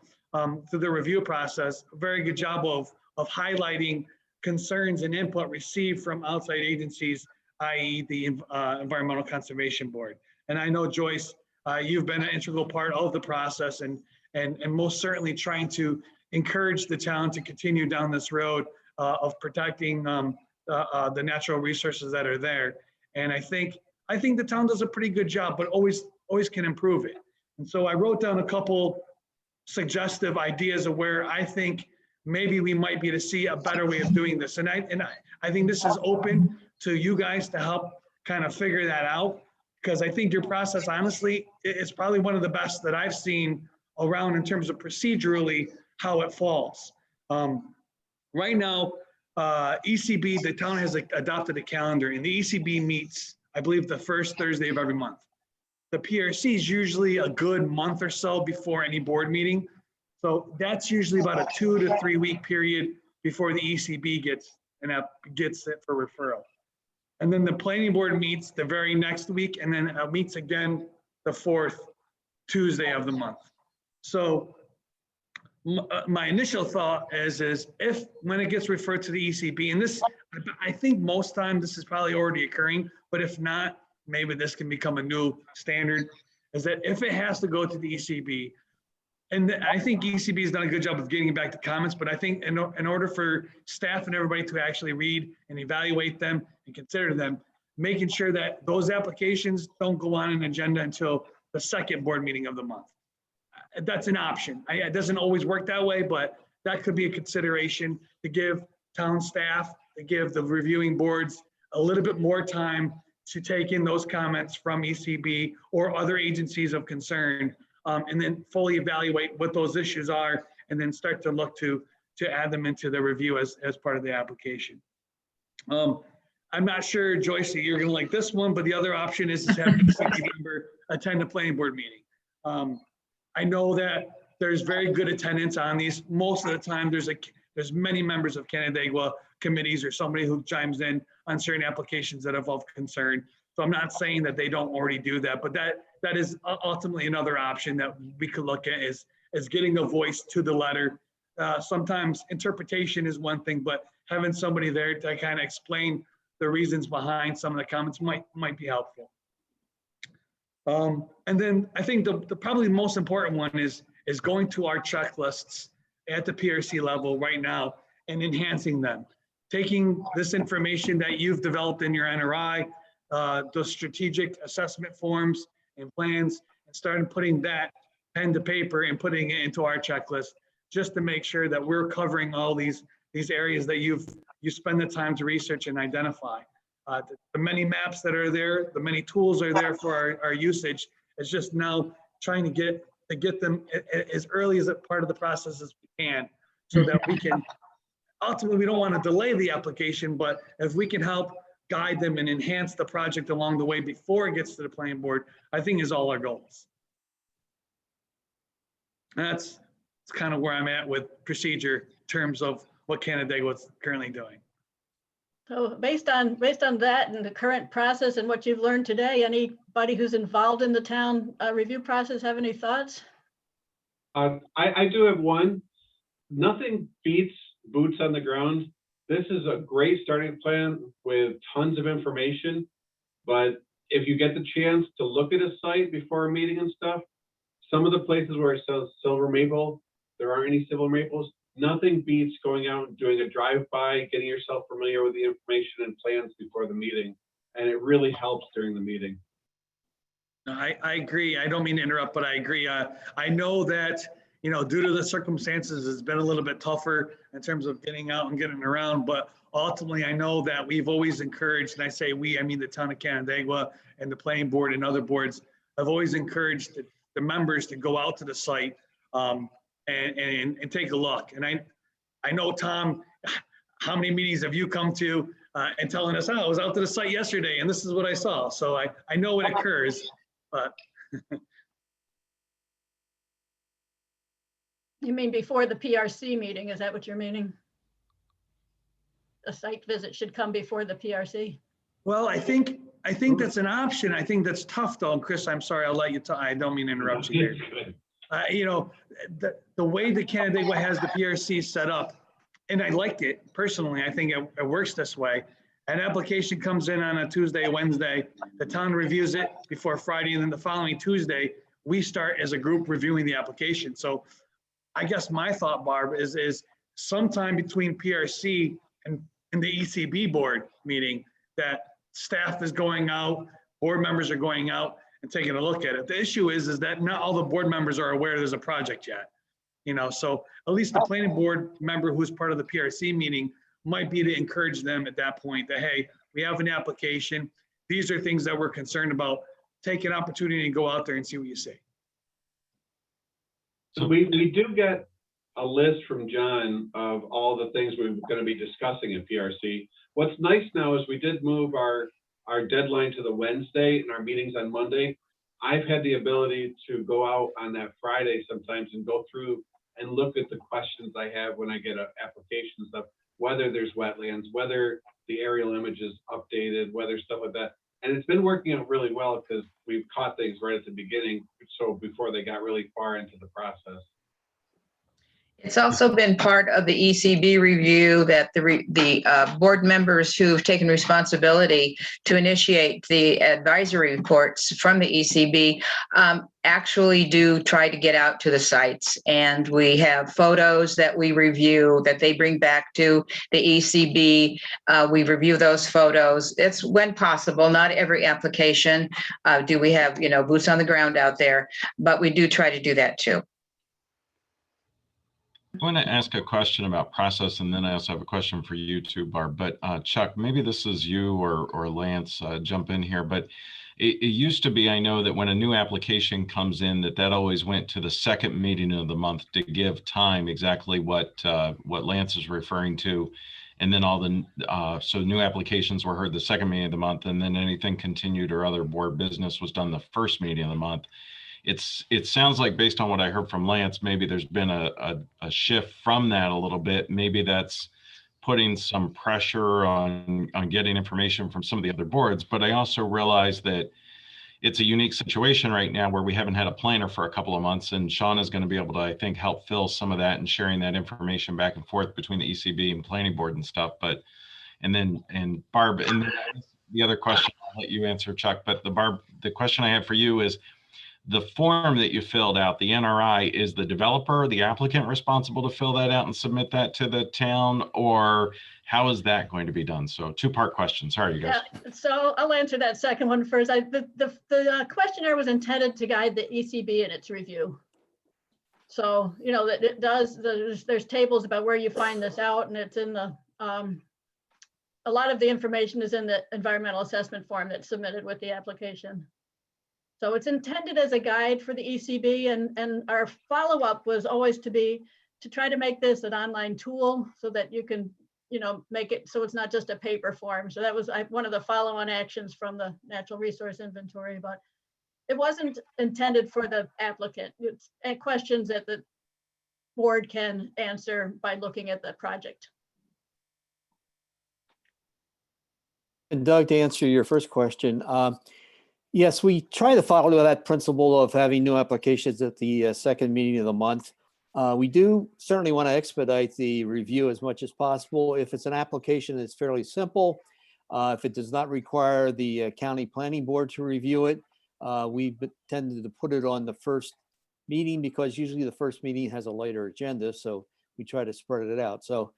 through the review process a very good job of highlighting concerns and input received from outside agencies, i.e. the Environmental Conservation Board. And I know, Joyce, you've been an integral part of the process and most certainly trying to encourage the town to continue down this road of protecting the natural resources that are there. And I think the town does a pretty good job, but always can improve it. And so I wrote down a couple suggestive ideas of where I think maybe we might be to see a better way of doing this. And I think this is open to you guys to help kind of figure that out, because I think your process, honestly, is probably one of the best that I've seen around in terms of procedurally how it falls. Right now, ECB, the town has adopted a calendar, and the ECB meets, I believe, the first Thursday of every month. The PRC is usually a good month or so before any board meeting. So that's usually about a 2 to 3 week period before the ECB gets it for referral. And then the planning board meets the very next week, and then meets again the 4th Tuesday of the month. So my initial thought is if when it gets referred to the ECB, and this, I think most time this is probably already occurring, but if not, maybe this can become a new standard, is that if it has to go to the ECB, and I think ECB has done a good job of getting back to comments, but I think in order for staff and everybody to actually read and evaluate them and consider them, making sure that those applications don't go on an agenda until the second board meeting of the month. That's an option. It doesn't always work that way, but that could be a consideration to give town staff, to give the reviewing boards a little bit more time to take in those comments from ECB or other agencies of concern, and then fully evaluate what those issues are, and then start to look to add them into the review as part of the application. I'm not sure, Joyce, that you're gonna like this one, but the other option is to have an ECB member attend the planning board meeting. I know that there's very good attendance on these. Most of the time, there's many members of Canandaigua committees or somebody who chimes in on certain applications that have of concern. So I'm not saying that they don't already do that, but that is ultimately another option that we could look at is getting a voice to the letter. Sometimes interpretation is one thing, but having somebody there to kind of explain the reasons behind some of the comments might be helpful. And then I think the probably most important one is going to our checklists at the PRC level right now and enhancing them. Taking this information that you've developed in your NRI, those strategic assessment forms and plans, and starting putting that pen to paper and putting it into our checklist, just to make sure that we're covering all these areas that you spend the time to research and identify. The many maps that are there, the many tools are there for our usage. It's just now trying to get them as early as a part of the process as we can, so that we can, ultimately, we don't want to delay the application, but if we can help guide them and enhance the project along the way before it gets to the planning board, I think is all our goals. That's kind of where I'm at with procedure in terms of what Canandaigua is currently doing. So based on that and the current process and what you've learned today, anybody who's involved in the town review process have any thoughts? I do have one. Nothing beats boots on the ground. This is a great starting plan with tons of information, but if you get the chance to look at a site before a meeting and stuff, some of the places where it says silver maple, there aren't any silver maples. Nothing beats going out and doing a drive-by, getting yourself familiar with the information and plans before the meeting. And it really helps during the meeting. I agree. I don't mean to interrupt, but I agree. I know that, due to the circumstances, it's been a little bit tougher in terms of getting out and getting around. But ultimately, I know that we've always encouraged, and I say we, I mean the town of Canandaigua and the planning board and other boards have always encouraged the members to go out to the site and take a look. And I know, Tom, how many meetings have you come to and telling us, oh, I was out to the site yesterday and this is what I saw. So I know it occurs, but. You mean before the PRC meeting? Is that what you're meaning? A site visit should come before the PRC? Well, I think that's an option. I think that's tough though. Chris, I'm sorry, I'll let you talk. I don't mean to interrupt you there. The way that Canandaigua has the PRC set up, and I liked it personally, I think it works this way. An application comes in on a Tuesday, Wednesday, the town reviews it before Friday, and then the following Tuesday, we start as a group reviewing the application. So I guess my thought, Barb, is sometime between PRC in the ECB board meeting that staff is going out, board members are going out and taking a look at it. The issue is that not all the board members are aware there's a project yet. You know, so at least the planning board member who's part of the PRC meeting might be to encourage them at that point that, hey, we have an application. These are things that we're concerned about. Take an opportunity and go out there and see what you see. So we do get a list from John of all the things we're going to be discussing at PRC. What's nice now is we did move our deadline to the Wednesday and our meetings on Monday. I've had the ability to go out on that Friday sometimes and go through and look at the questions I have when I get an application stuff, whether there's wetlands, whether the aerial image is updated, whether stuff like that. And it's been working out really well because we've caught things right at the beginning, so before they got really far into the process. It's also been part of the ECB review that the board members who've taken responsibility to initiate the advisory reports from the ECB actually do try to get out to the sites. And we have photos that we review that they bring back to the ECB. We review those photos. It's when possible, not every application do we have, you know, boots on the ground out there, but we do try to do that too. I want to ask a question about process, and then I also have a question for you too, Barb. But Chuck, maybe this is you or Lance, jump in here. But it used to be, I know that when a new application comes in, that always went to the second meeting of the month to give time, exactly what Lance is referring to. And then all the, so new applications were heard the second meeting of the month, and then anything continued or other board business was done the first meeting of the month. It sounds like, based on what I heard from Lance, maybe there's been a shift from that a little bit. Maybe that's putting some pressure on getting information from some of the other boards. But I also realize that it's a unique situation right now where we haven't had a planner for a couple of months, and Sean is going to be able to, I think, help fill some of that and sharing that information back and forth between the ECB and planning board and stuff. But and Barb, and then the other question I'll let you answer, Chuck. But the question I have for you is, the form that you filled out, the NRI, is the developer, the applicant responsible to fill that out and submit that to the town, or how is that going to be done? So two-part question. Sorry, you guys. Yeah, so I'll answer that second one first. The questionnaire was intended to guide the ECB in its review. So, you know, that it does, there's tables about where you find this out, and it's in the, a lot of the information is in the environmental assessment form that's submitted with the application. So it's intended as a guide for the ECB, and our follow-up was always to try to make this an online tool so that you can, you know, make it so it's not just a paper form. So that was one of the follow-on actions from the natural resource inventory, but it wasn't intended for the applicant. It's questions that the board can answer by looking at the project. And Doug, to answer your first question, yes, we try to follow that principle of having new applications at the second meeting of the month. We do certainly want to expedite the review as much as possible. If it's an application that's fairly simple, if it does not require the county planning board to review it, we tended to put it on the first meeting because usually the first meeting has a lighter agenda, so we try to spread it out. So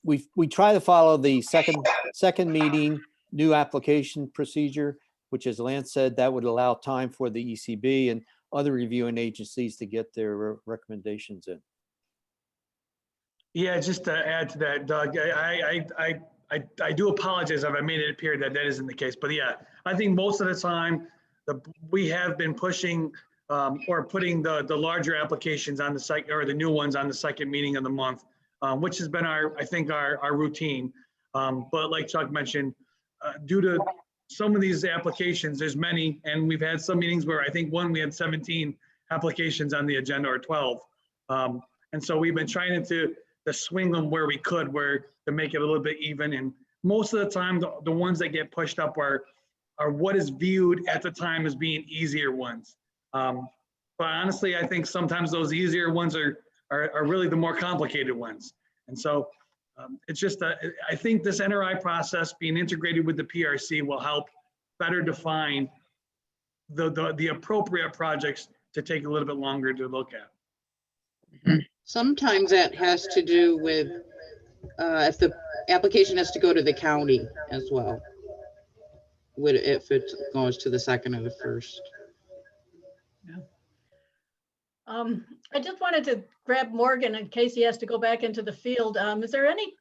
we try to follow the second meeting new application procedure, which, as Lance said, that would allow time for the ECB and other reviewing agencies to get their recommendations in. Yeah, just to add to that, Doug, I do apologize if I made it appear that that isn't the case, but yeah, I think most of the time we have been pushing or putting the larger applications on the site, or the new ones on the second meeting of the month, which has been I think our routine. But like Chuck mentioned, due to some of these applications, there's many, and we've had some meetings where I think we had 17 applications on the agenda, or 12. And so we've been trying to swing them where we could, to make it a little bit even. And most of the time, the ones that get pushed up are what is viewed at the time as being easier ones. But honestly, I think sometimes those easier ones are really the more complicated ones. And so it's just, I think this NRI process being integrated with the PRC will help better define the appropriate projects to take a little bit longer to look at. Sometimes that has to do with if the application has to go to the county as well. If it goes to the second or the first. I just wanted to grab Morgan in case he has to go back into the field. Is there any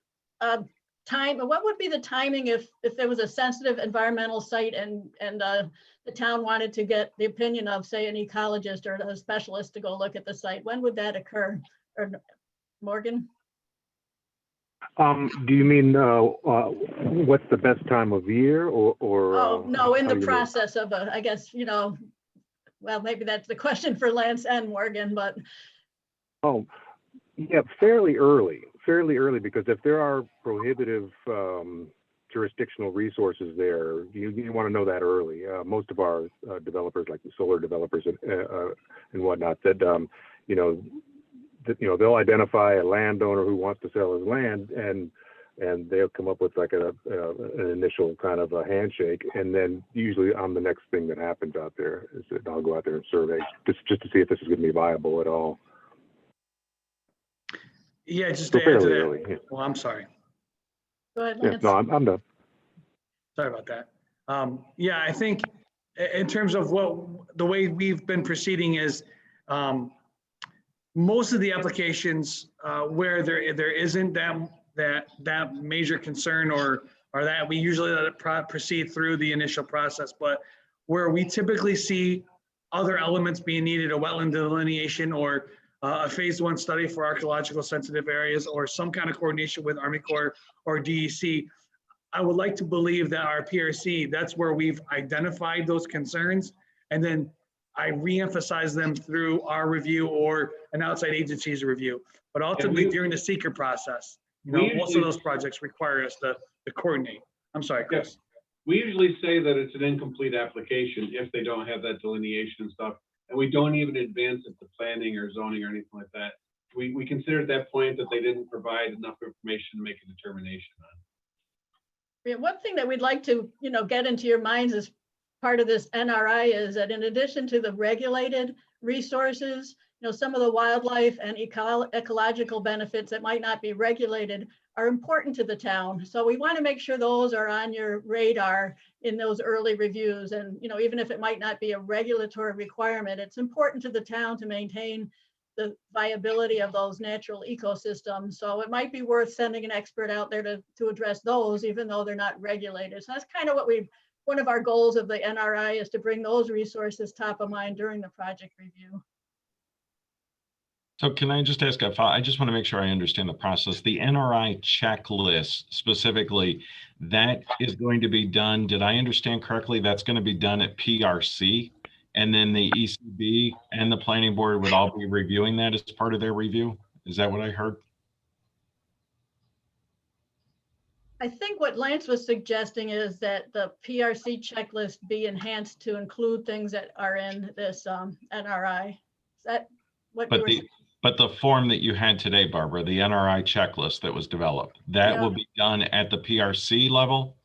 time, what would be the timing if there was a sensitive environmental site and the town wanted to get the opinion of, say, an ecologist or a specialist to go look at the site? When would that occur? Or Morgan? Do you mean what's the best time of year, or Oh, no, in how the do you mean? process of I guess, well, maybe that's the question for Lance and Morgan, but. Oh, yeah, fairly early, because if there are prohibitive jurisdictional resources there, you want to know that early. Most of our developers, like the solar developers and whatnot, they'll identify a landowner who wants to sell his land, and they'll come up with like an initial kind of a handshake, and then usually I'm the next thing that happens out there is that I'll go out there and survey just to see if this is going to be viable at all. Yeah, just So to add to fairly that. early. Yeah. Well, I'm sorry. Go ahead, Yeah, Lance. no, I'm done. Sorry about that. Yeah, I think in terms of the way we've been proceeding is most of the applications where there isn't that major concern or that we usually let it proceed through the initial process, but where we typically see other elements being needed, a wetland delineation or a phase 1 study for archaeological sensitive areas or some kind of coordination with Army Corps or DEC, I would like to believe that our PRC, that's where we've identified those concerns, and then I reemphasize them through our review or an outside agency's review. But ultimately, during the seeker process, most of those projects require us to coordinate. I'm sorry, Chris. We usually say that it's an incomplete application if they don't have that delineation and stuff, and we don't even advance it to planning or zoning or anything like that. We consider at that point that they didn't provide enough information to make a determination on. Yeah, one thing that we'd like to, get into your minds as part of this NRI is that in addition to the regulated resources, some of the wildlife and ecological benefits that might not be regulated are important to the town. So we want to make sure those are on your radar in those early reviews. And, even if it might not be a regulatory requirement, it's important to the town to maintain the viability of those natural ecosystems. So it might be worth sending an expert out there to address those, even though they're not regulated. So that's kind of what one of our goals of the NRI is to bring those resources top of mind during the project review. So can I just ask I just want to make sure I understand the process. The NRI checklist specifically, that is going to be done, did I understand correctly? That's going to be done at PRC, and then the ECB and the planning board would all be reviewing that as part of their review? Is that what I heard? I think what Lance was suggesting is that the PRC checklist be enhanced to include things that are in this NRI. Is that what you were saying? But the form that you had today, Barbara, the NRI checklist that was developed, that will be done at the PRC level?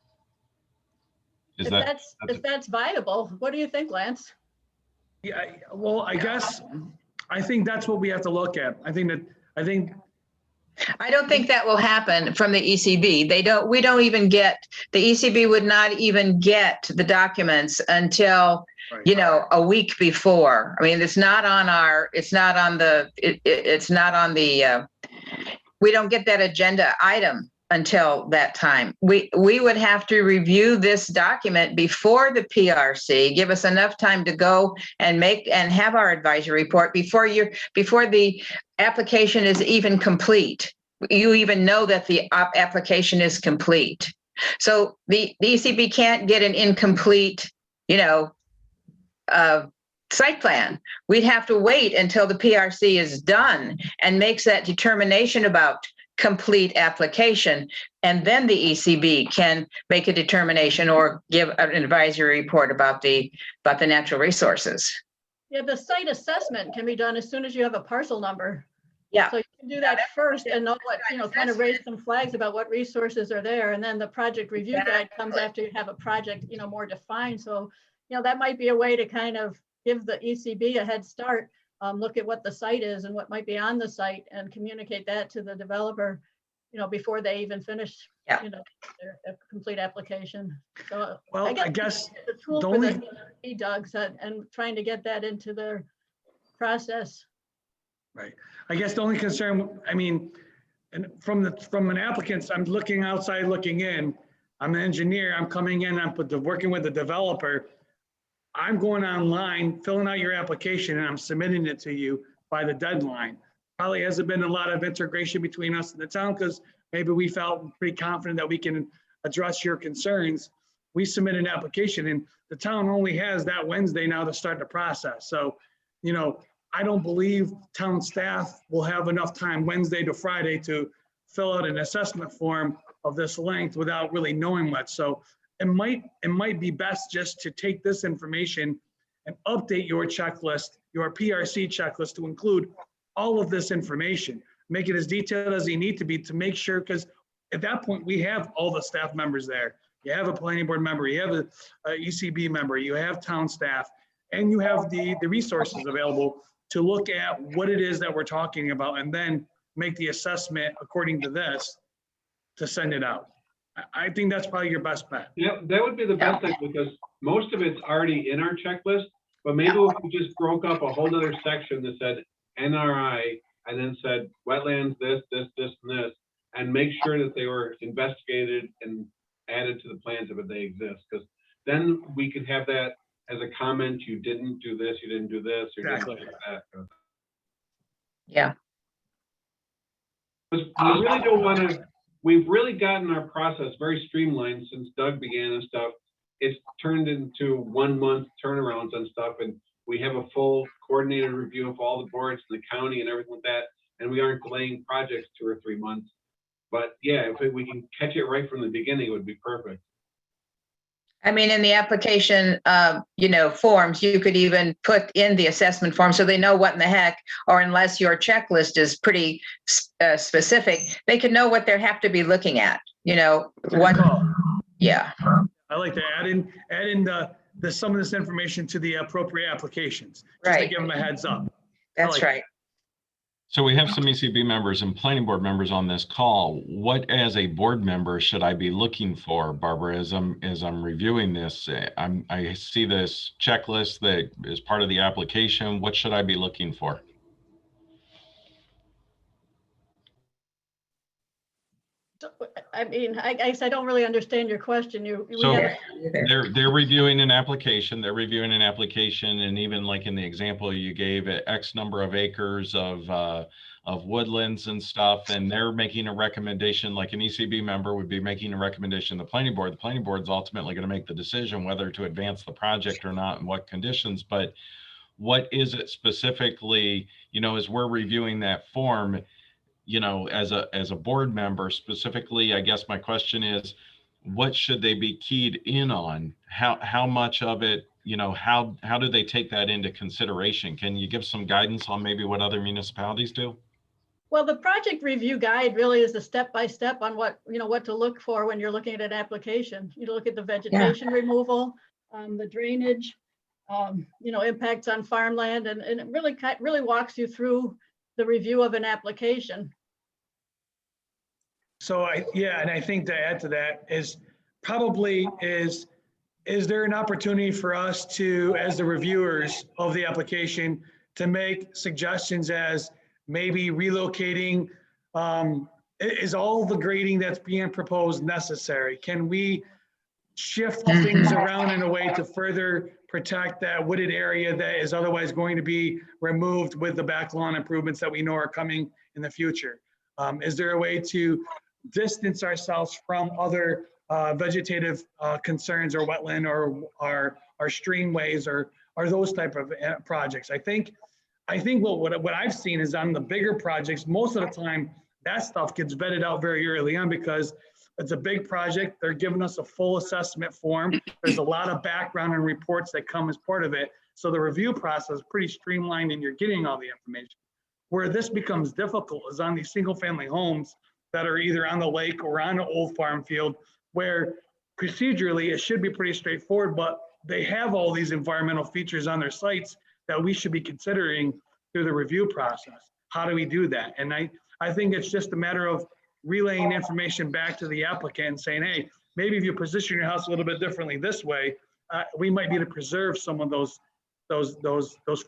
If that's viable, what do you think, Lance? Yeah, well, I guess, I think that's what we have to look at. I don't think that will happen from the ECB. We don't even get, the ECB would not even get the documents until, a week before. I mean, it's not on the, we don't get that agenda item until that time. We would have to review this document before the PRC, give us enough time to go and have our advisory report before the application is even complete. You even know that the application is complete. So the ECB can't get an incomplete, site plan. We'd have to wait until the PRC is done and makes that determination about complete application, and then the ECB can make a determination or give an advisory report about the natural resources. Yeah, the site assessment can be done as soon as you have a parcel number. Yeah. So you can do that first and know what, kind of raise some flags about what resources are there. And then the project review guide comes after you have a project, more defined. So, that might be a way to kind of give the ECB a head start, look at what the site is and what might be on the site and communicate that to the developer. before they even finish, Yeah. their complete application. So Well, I guess the tool the for only- the e-dogs and trying to get that into their process. Right. I guess the only concern, I mean, and from an applicant's, I'm looking outside, looking in. I'm an engineer, I'm coming in, working with the developer. I'm going online, filling out your application, and I'm submitting it to you by the deadline. Probably hasn't been a lot of integration between us and the town because maybe we felt pretty confident that we can address your concerns. We submit an application and the town only has that Wednesday now to start the process. So, I don't believe town staff will have enough time Wednesday to Friday to fill out an assessment form of this length without really knowing much. So it might be best just to take this information and update your checklist, your PRC checklist, to include all of this information. Make it as detailed as you need to be to make sure, because at that point we have all the staff members there. You have a planning board member, you have a ECB member, you have town staff, and you have the resources available to look at what it is that we're talking about and then make the assessment according to this to send it out. I think that's probably your best bet. Yeah, that would be the best thing because most of it's already in our checklist, but maybe if we just broke up a whole other section that said NRI and then said wetlands, this, and this, and make sure that they were investigated and added to the plans if they exist. Because then we could have that as a comment, you didn't do this, you didn't do this, or Exactly. you didn't do that. Yeah. Because we really don't want to, we've really gotten our process very streamlined since Doug began and stuff. It's turned into 1 month turnarounds on stuff, and we have a full coordinated review of all the boards, the county and everything like that, and we aren't delaying projects 2 or 3 months. But yeah, if we can catch it right from the beginning, it would be perfect. I mean, in the application, forms, you could even put in the assessment form so they know what in the heck, or unless your checklist is pretty specific, they can know what they have to be looking at, what, yeah. I like to add in the some of this information to the appropriate applications, just to Right. give them a heads up. That's like right. So we have some ECB members and planning board members on this call. What, as a board member, should I be looking for, Barbara, as I'm reviewing this? I see this checklist that is part of the application. What should I be looking for? I mean, I guess I don't really understand your question. They're reviewing an application. They're reviewing an application, and even like in the example you gave, X number of acres of woodlands and stuff, and they're making a recommendation. Like an ECB member would be making a recommendation to the planning board. The planning board is ultimately going to make the decision whether to advance the project or not and what conditions. But what is it specifically? As we're reviewing that form, as a board member specifically, I guess my question is, what should they be keyed in on? How much of it, how do they take that into consideration? Can you give some guidance on maybe what other municipalities do? Well, the project review guide really is a step-by-step on what to look for when you're looking at an application. You look at the vegetation removal, the drainage, impacts on farmland, and it really walks you through the review of an application. So and I think to add to that is there an opportunity for us to, as the reviewers of the application, to make suggestions as maybe relocating, is all the grading that's being proposed necessary? Can we shift things around in a way to further protect that wooded area that is otherwise going to be removed with the back lawn improvements that we know are coming in the future? Is there a way to distance ourselves from other vegetative concerns or wetland or our streamways or those type of projects? I think what I've seen is on the bigger projects, most of the time that stuff gets vetted out very early on because it's a big project. They're giving us a full assessment form. There's a lot of background and reports that come as part of it. So the review process is pretty streamlined and you're getting all the information. Where this becomes difficult is on these single family homes that are either on the lake or on an old farm field, where procedurally it should be pretty straightforward, but they have all these environmental features on their sites that we should be considering through the review process. How do we do that? And I think it's just a matter of relaying information back to the applicant and saying, hey, maybe if you position your house a little bit differently this way, we might be able to preserve some of those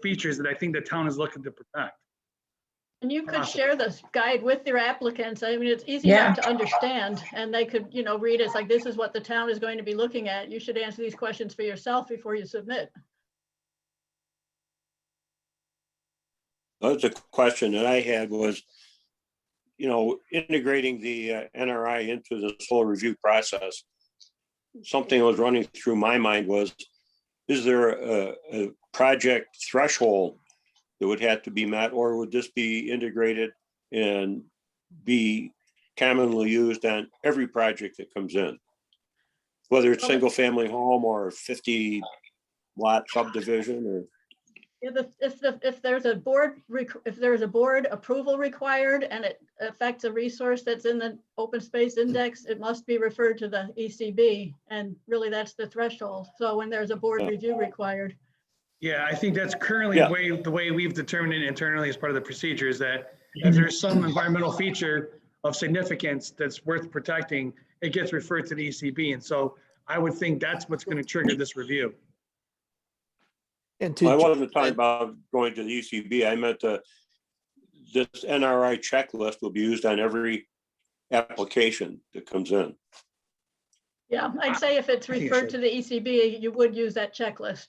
features that I think the town is looking to protect. And you could share this guide with your applicants. I mean, it's easy Yeah. enough to understand, and they could, you know, read it. It's like, this is what the town is going to be looking at. You should answer these questions for yourself before you submit. That's a question that I had was, you know, integrating the NRI into this whole review process. Something that was running through my mind was, is there a project threshold that would have to be met, or would this be integrated and be commonly used on every project that comes in? Whether it's single family home or 50 lot subdivision or. Yeah, if there's a board approval required and it affects a resource that's in the open space index, it must be referred to the ECB, and really that's the threshold. So when there's a board review required. Yeah, I think that's currently Yeah. the way we've determined it internally as part of the procedure is that if there's some environmental feature of significance that's worth protecting, it gets referred to the ECB. And so I would think that's what's going to trigger this review. And I to, wasn't talking about going to the ECB. I meant this NRI checklist will be used on every application that comes in. Yeah, I'd say if it's I think it referred should. to the ECB, you would use that checklist.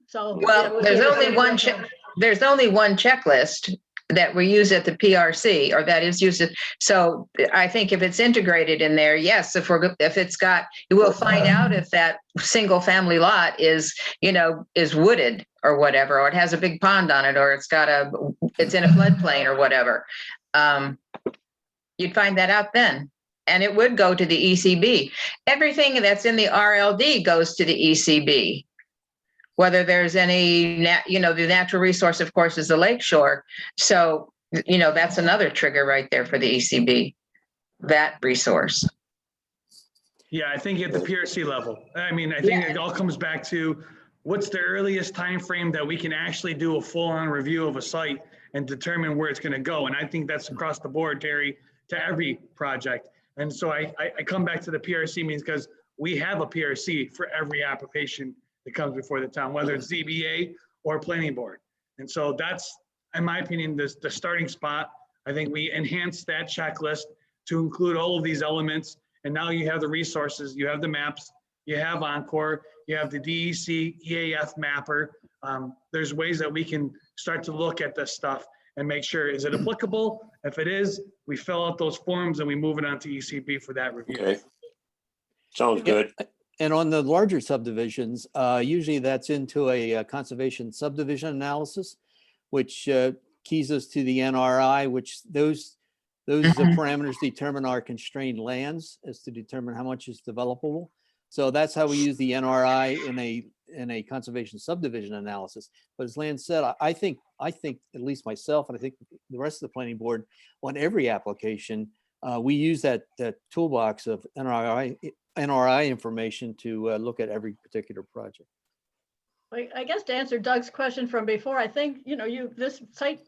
So. yeah, it Well, would there's be only referred one to that. there's only one checklist that we use at the PRC, or that is used. So I think if it's integrated in there, yes, if it's got, you will find out if that single family lot is, you know, is wooded or whatever, or it has a big pond on it, or it's in a floodplain or whatever. You'd find that out then. And it would go to the ECB. Everything that's in the RLD goes to the ECB. Whether there's any, you know, the natural resource, of course, is the lakeshore. So, you know, that's another trigger right there for the ECB, that resource. Yeah, I think at the PRC level. I mean, I think it all comes back to what's the earliest time frame that we can actually do a full-on review of a site and determine where it's going to go. And I think that's across the board, Terry, to every project. And so I come back to the PRC means because we have a PRC for every application that comes before the town, whether it's ZBA or planning board. And so that's, in my opinion, the starting spot. I think we enhanced that checklist to include all of these elements. And now you have the resources, you have the maps, you have Encore, you have the DEC EAF mapper. There's ways that we can start to look at this stuff and make sure, is it applicable? If it is, we fill out those forms and we move it on to ECB for that review. Okay. Sounds good. and on the larger subdivisions, usually that's into a conservation subdivision analysis, which keys us to the NRI, which those parameters determine our constrained lands as to determine how much is developable. So that's how we use the NRI in a conservation subdivision analysis. But as Lan said, I think at least myself, and I think the rest of the planning board, on every application, we use that toolbox of NRI information to look at every particular project. I guess to answer Doug's question from before, I think, you know, this site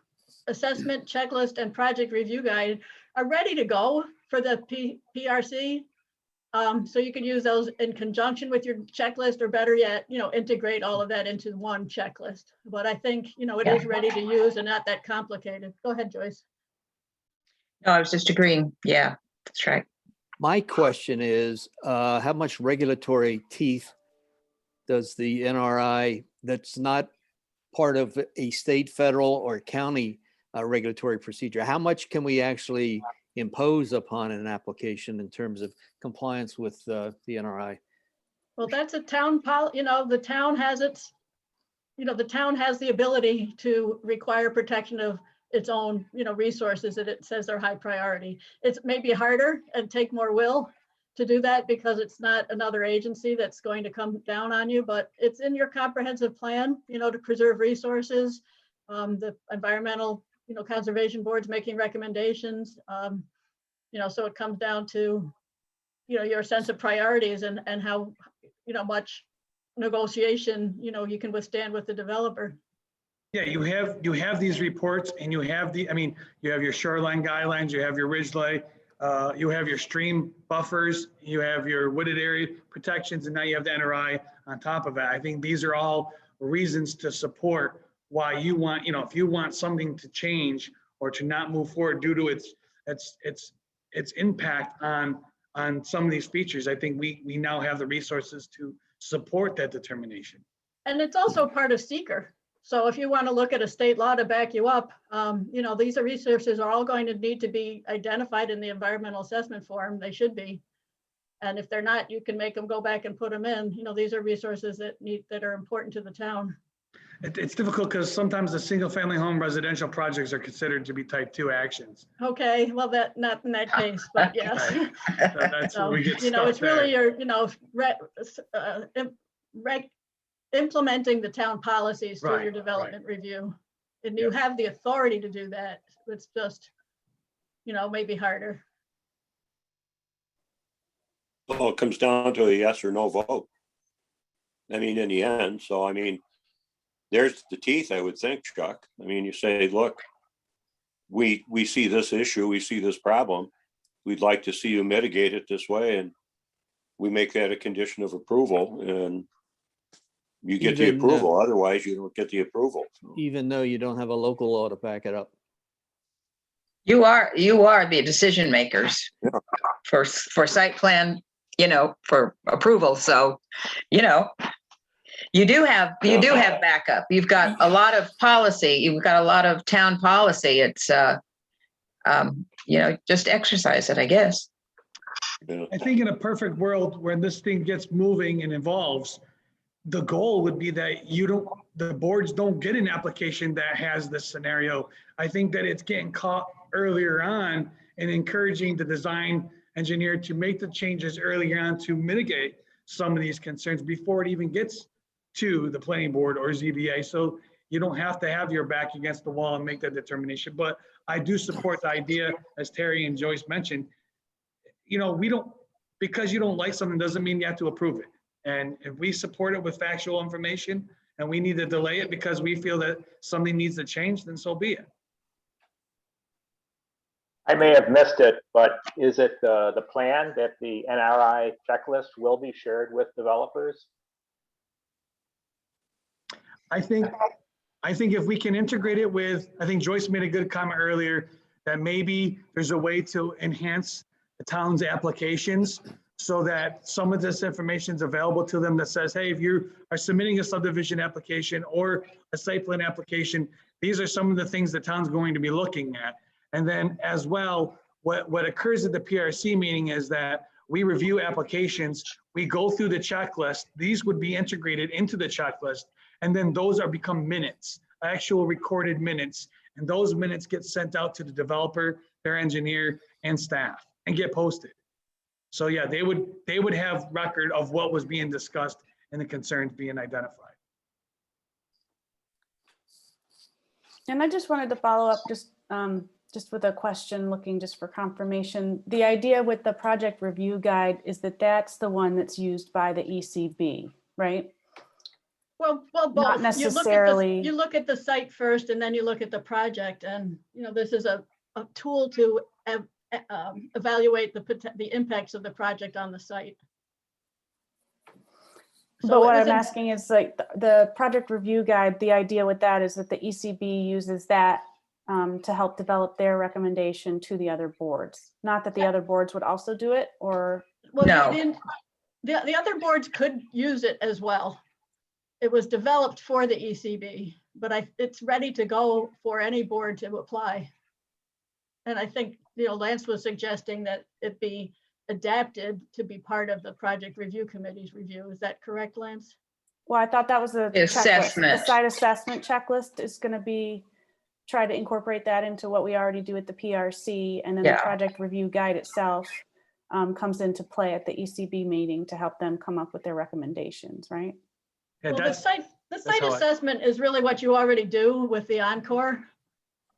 assessment checklist and project review guide are ready to go for the PRC. So you can use those in conjunction with your checklist, or better yet, you know, integrate all of that into one checklist. But I think, you know, it is ready to use and not that complicated. Go ahead, Joyce. No, I was just agreeing. Yeah, that's right. My question is, how much regulatory teeth does the NRI that's not part of a state, federal, or county regulatory procedure? How much can we actually impose upon an application in terms of compliance with the NRI? Well, that's a town policy. You know, the town has its, you know, the town has the ability to require protection of its own, you know, resources that it says are high priority. It's maybe harder and take more will to do that because it's not another agency that's going to come down on you, but it's in your comprehensive plan, you know, to preserve resources. The environmental, you know, conservation board's making recommendations, you know, so it comes down to, you know, your sense of priorities and how, you know, much negotiation, you know, you can withstand with the developer. Yeah, you have these reports, and you have you have your shoreline guidelines, you have your ridge lay. you have your stream buffers, you have your wooded area protections, and now you have the NRI on top of it. I think these are all reasons to support why you want, if you want something to change or to not move forward due to its impact on some of these features. I think we now have the resources to support that determination. And it's also part of seeker. So if you want to look at a state law to back you up, these resources are all going to need to be identified in the environmental assessment form. They should be. And if they're not, you can make them go back and put them in. These are resources that are important to the town. It's difficult because sometimes the single family home residential projects are considered to be type 2 actions. Okay, well, not in that case, but yes. So that's where we get stuck it's really there. your, implementing the town policies through your Right, development review. And you have the authority to do that. It's just, maybe harder. Well, it comes down to a yes or no vote. I mean, in the end, so I mean, there's the teeth, I would think, Chuck. I mean, you say, look, we see this issue, we see this problem. We'd like to see you mitigate it this way, and we make that a condition of approval, and you get the approval. Otherwise, you don't get the approval. Even though you don't have a local law to back it up. You are the decision makers for site plan, for approval. So, you do have backup. You've got a lot of policy. You've got a lot of town policy. It's, just exercise it, I guess. Yeah. I think in a perfect world where this thing gets moving and evolves, the goal would be that the boards don't get an application that has this scenario. I think that it's getting caught earlier on and encouraging the design engineer to make the changes earlier on to mitigate some of these concerns before it even gets to the planning board or ZBA. So you don't have to have your back against the wall and make that determination. But I do support the idea, as Terry and Joyce mentioned, because you don't like something doesn't mean you have to approve it. And if we support it with factual information and we need to delay it because we feel that something needs to change, then so be it. I may have missed it, but is it the plan that the NRI checklist will be shared with developers? I think if we can integrate it with, I think Joyce made a good comment earlier that maybe there's a way to enhance the town's applications so that some of this information is available to them that says, hey, if you are submitting a subdivision application or a site plan application, these are some of the things the town's going to be looking at. And then as well, what occurs at the PRC meeting is that we review applications, we go through the checklist, these would be integrated into the checklist, and then those become minutes, actual recorded minutes. And those minutes get sent out to the developer, their engineer, and staff, and get posted. So yeah, they would have record of what was being discussed and the concerns being identified. And I just wanted to follow up just with a question, looking just for confirmation. The idea with the project review guide is that that's the one that's used by the ECB, right? Well, both. Not necessarily. You look at the site first, and then you look at the project, and this is a tool to evaluate the impacts of the project on the site. But what I'm asking is, like, the project review guide, the idea with that is that the ECB uses that to help develop their recommendation to the other boards. Not that the other boards would also do it, or? Well, No. The other boards could use it as well. It was developed for the ECB, but it's ready to go for any board to apply. And I think, Lance was suggesting that it be adapted to be part of the project review committee's review. Is that correct, Lance? Well, I thought that was a Assessment. The site assessment checklist is going to be, try to incorporate that into what we already do at the PRC, and then the project review guide itself comes into play at the ECB meeting to help them come up with their recommendations, right? Yeah, Well, the site assessment is really what you already do with the Encore.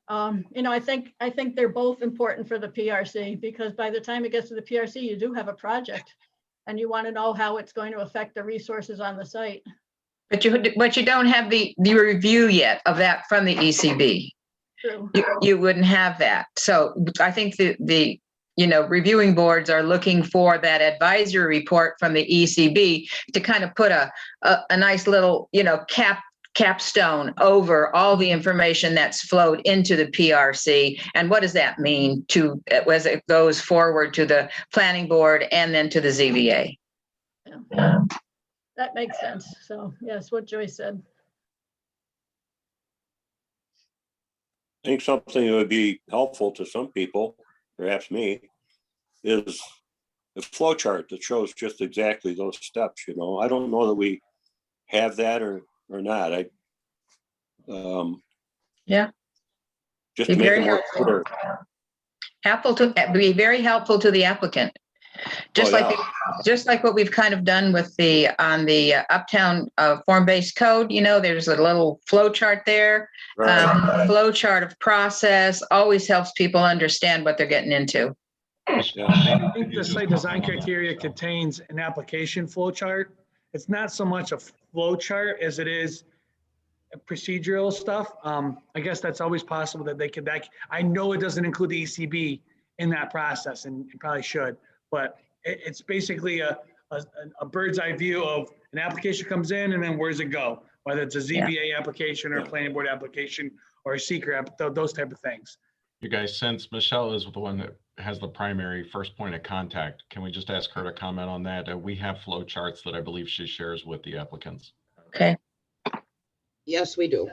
I think they're both important for the PRC, because by the time it gets to the PRC, you do have a project and you want to know how it's going to affect the resources on the site. But you don't have the review yet of that from the ECB. True. You wouldn't have that. So I think the reviewing boards are looking for that advisory report from the ECB to kind of put a nice little, capstone over all the information that's flowed into the PRC. And what does that mean as it goes forward to the planning board and then to the ZBA? Yeah. That makes sense. So yes, what Joyce said. I think something that would be helpful to some people, perhaps me, is a flow chart that shows just exactly those steps. I don't know that we have that or not. Yeah. Just Be to make very it more clear. Be very helpful to the applicant. Just like what we've kind of done with on the Uptown form-based code, there's a little flow chart there. Right. Flow chart of process always helps people understand what they're getting into. I think the site design criteria contains an application flow chart. It's not so much a flow chart as it is procedural stuff. I guess that's always possible that they could, I know it doesn't include the ECB in that process, and it probably should, but it's basically a bird's eye view of an application comes in and then where's it go? Whether it's a ZBA application or a planning board application or a secret, those type of things. You guys, since Michelle is the one that has the primary first point of contact, can we just ask her to comment on that? We have flow charts that I believe she shares with the applicants. Okay. Yes, we do.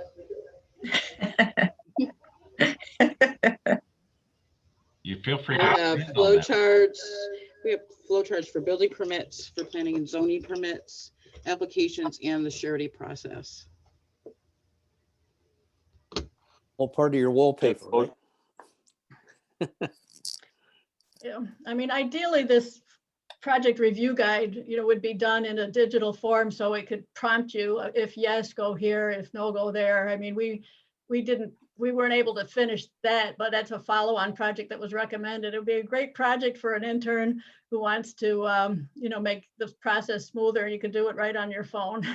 You feel free We to have expand on flow that. charts. We have flow charts for building permits, for planning and zoning permits, applications, and the surety process. All part of your wallpaper, right? Yeah, I mean, ideally, this project review guide, would be done in a digital form so it could prompt you if yes, go here, if no, go there. I mean, we weren't able to finish that, but that's a follow-on project that was recommended. It would be a great project for an intern who wants to, make the process smoother. You can do it right on your phone.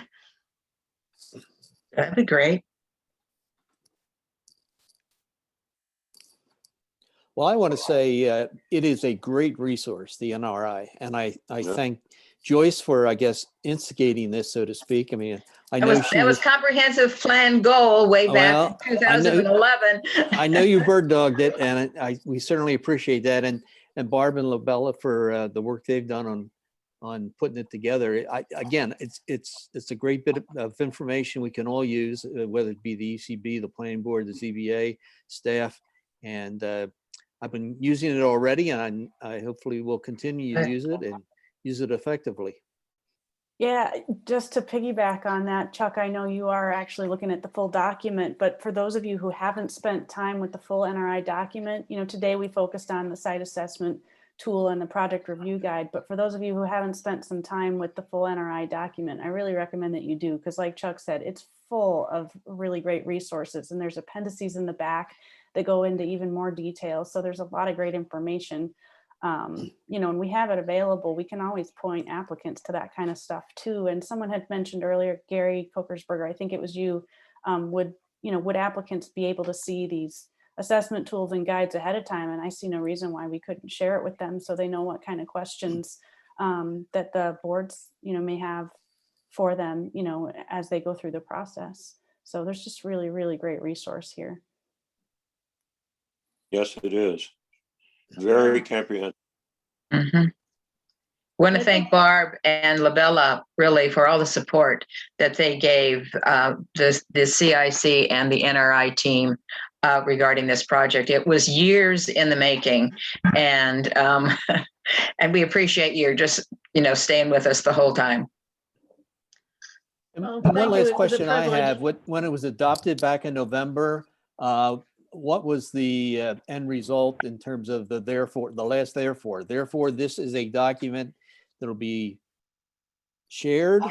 That'd be great. Well, I want to say it is a great resource, the NRI, and I thank Joyce for, I guess, instigating this, so to speak. I mean, I know that was comprehensive plan goal way back in 2011. I know you bird dogged it, and we certainly appreciate that. And Barb and Labella for the work they've done on putting it together. Again, it's a great bit of information we can all use, whether it be the ECB, the planning board, the ZBA, staff, and I've been using it already, and I hopefully will continue to use it and use it effectively. Yeah, just to piggyback on that, Chuck, I know you are actually looking at the full document, but for those of you who haven't spent time with the full NRI document, today we focused on the site assessment tool and the project review guide, but for those of you who haven't spent some time with the full NRI document, I really recommend that you do, because like Chuck said, it's full of really great resources, and there's appendices in the back that go into even more detail. So there's a lot of great information, and we have it available. We can always point applicants to that kind of stuff too. And someone had mentioned earlier, Gary Kokersberger, I think it was you, would applicants be able to see these assessment tools and guides ahead of time? And I see no reason why we couldn't share it with them so they know what kind of questions that the boards, may have for them, as they go through the process. So there's just really, really great resource here. Yes, it is. Very comprehensive. Mm-hmm. Want to thank Barb and Labella really for all the support that they gave the CIC and the NRI team regarding this project. It was years in the making, and and we appreciate you just staying with us the whole time. Well, One last question I have: when it was adopted back in November, what was the end result in terms of the last therefore? Therefore, this is a document that'll be shared,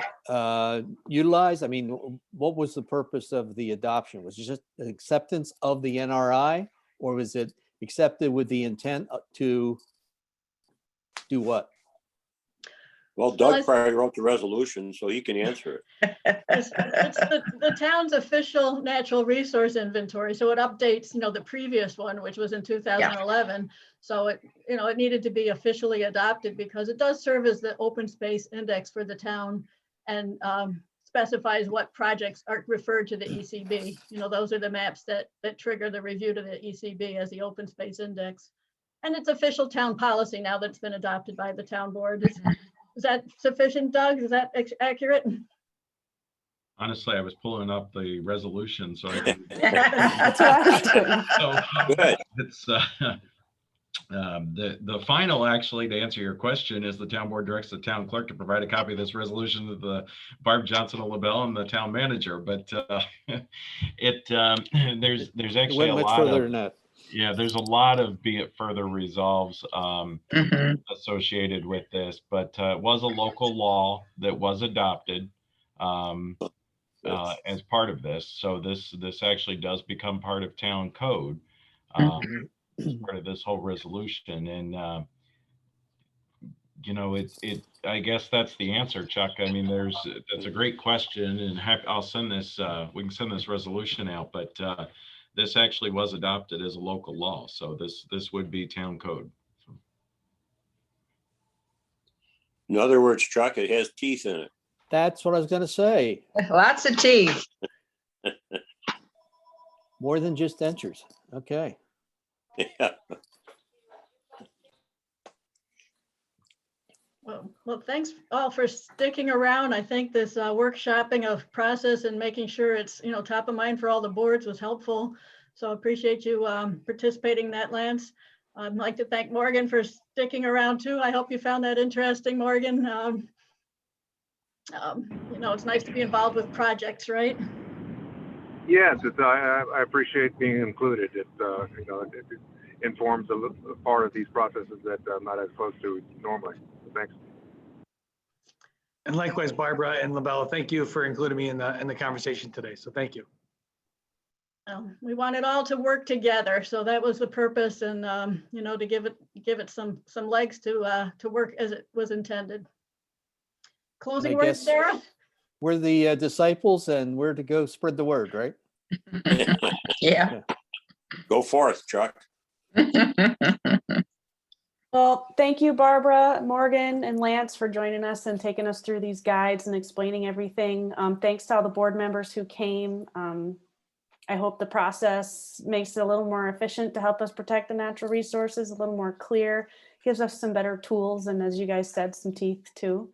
utilized. I mean, what was the purpose of the adoption? Was it just acceptance of the NRI, or was it accepted with the intent to do what? Well, Doug probably wrote the resolution, so he can answer it. It's the town's official natural resource inventory, so it updates, the previous one, which was in 2011. So it needed to be officially adopted because it does serve as the open space index for the town and specifies what projects are referred to the ECB. Those are the maps that trigger the review to the ECB as the open space index. And it's official town policy now that's been adopted by the town board. Is that sufficient, Doug? Is that accurate? Honestly, I was pulling up the resolution, so I can. That's what I was doing. So Good. it's the final, actually, to answer your question, is the town board directs the town clerk to provide a copy of this resolution to the Barb Johnson of LaBelle and the town manager. But there's It actually went a much lot further of than that. there's a lot of be it further resolves Mhm. associated with this, but it was a local law that was adopted as part of this. So this actually does become part of town code as part of this whole resolution. And I guess that's the answer, Chuck. I mean, that's a great question, and I'll send this. We can send this resolution out, but this actually was adopted as a local law, so this would be town code. In other words, Chuck, it has teeth in it. That's what I was going to say. Lots of teeth. More than just dentures. Okay. Yeah. Well, thanks all for sticking around. I think this workshopping of process and making sure it's, top of mind for all the boards was helpful. So I appreciate you participating in that, Lance. I'd like to thank Morgan for sticking around too. I hope you found that interesting, Morgan. It's nice to be involved with projects, right? Yes, I appreciate being included. It informs a part of these processes that I'm not as close to normally. So thanks. And likewise, Barbara and LaBelle, thank you for including me in the conversation today. So thank you. We want it all to work together, so that was the purpose, and to give it some legs to work as it was intended. Closing I words, guess Sarah? We're the disciples and we're to go spread the word, right? Yeah. Go forth, Chuck. Well, thank you, Barbara, Morgan, and Lance for joining us and taking us through these guides and explaining everything. Thanks to all the board members who came. I hope the process makes it a little more efficient to help us protect the natural resources, a little more clear, gives us some better tools, and as you guys said, some teeth too.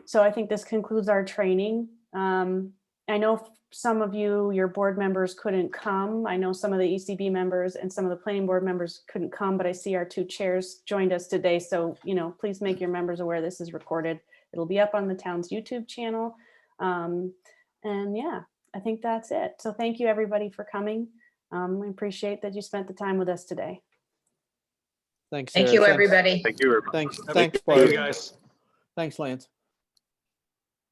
So I think this concludes our training. I know some of you, your board members couldn't come. I know some of the ECB members and some of the planning board members couldn't come, but I see our two chairs joined us today. So, please make your members aware this is recorded. It'll be up on the town's YouTube channel. And yeah, I think that's it. So thank you everybody for coming. We appreciate that you spent the time with us today. Thanks. Thank Sarah. you, Thanks. everybody. Thank you, everybody. Thanks, Thank Barb. you, guys. Thanks, Lance.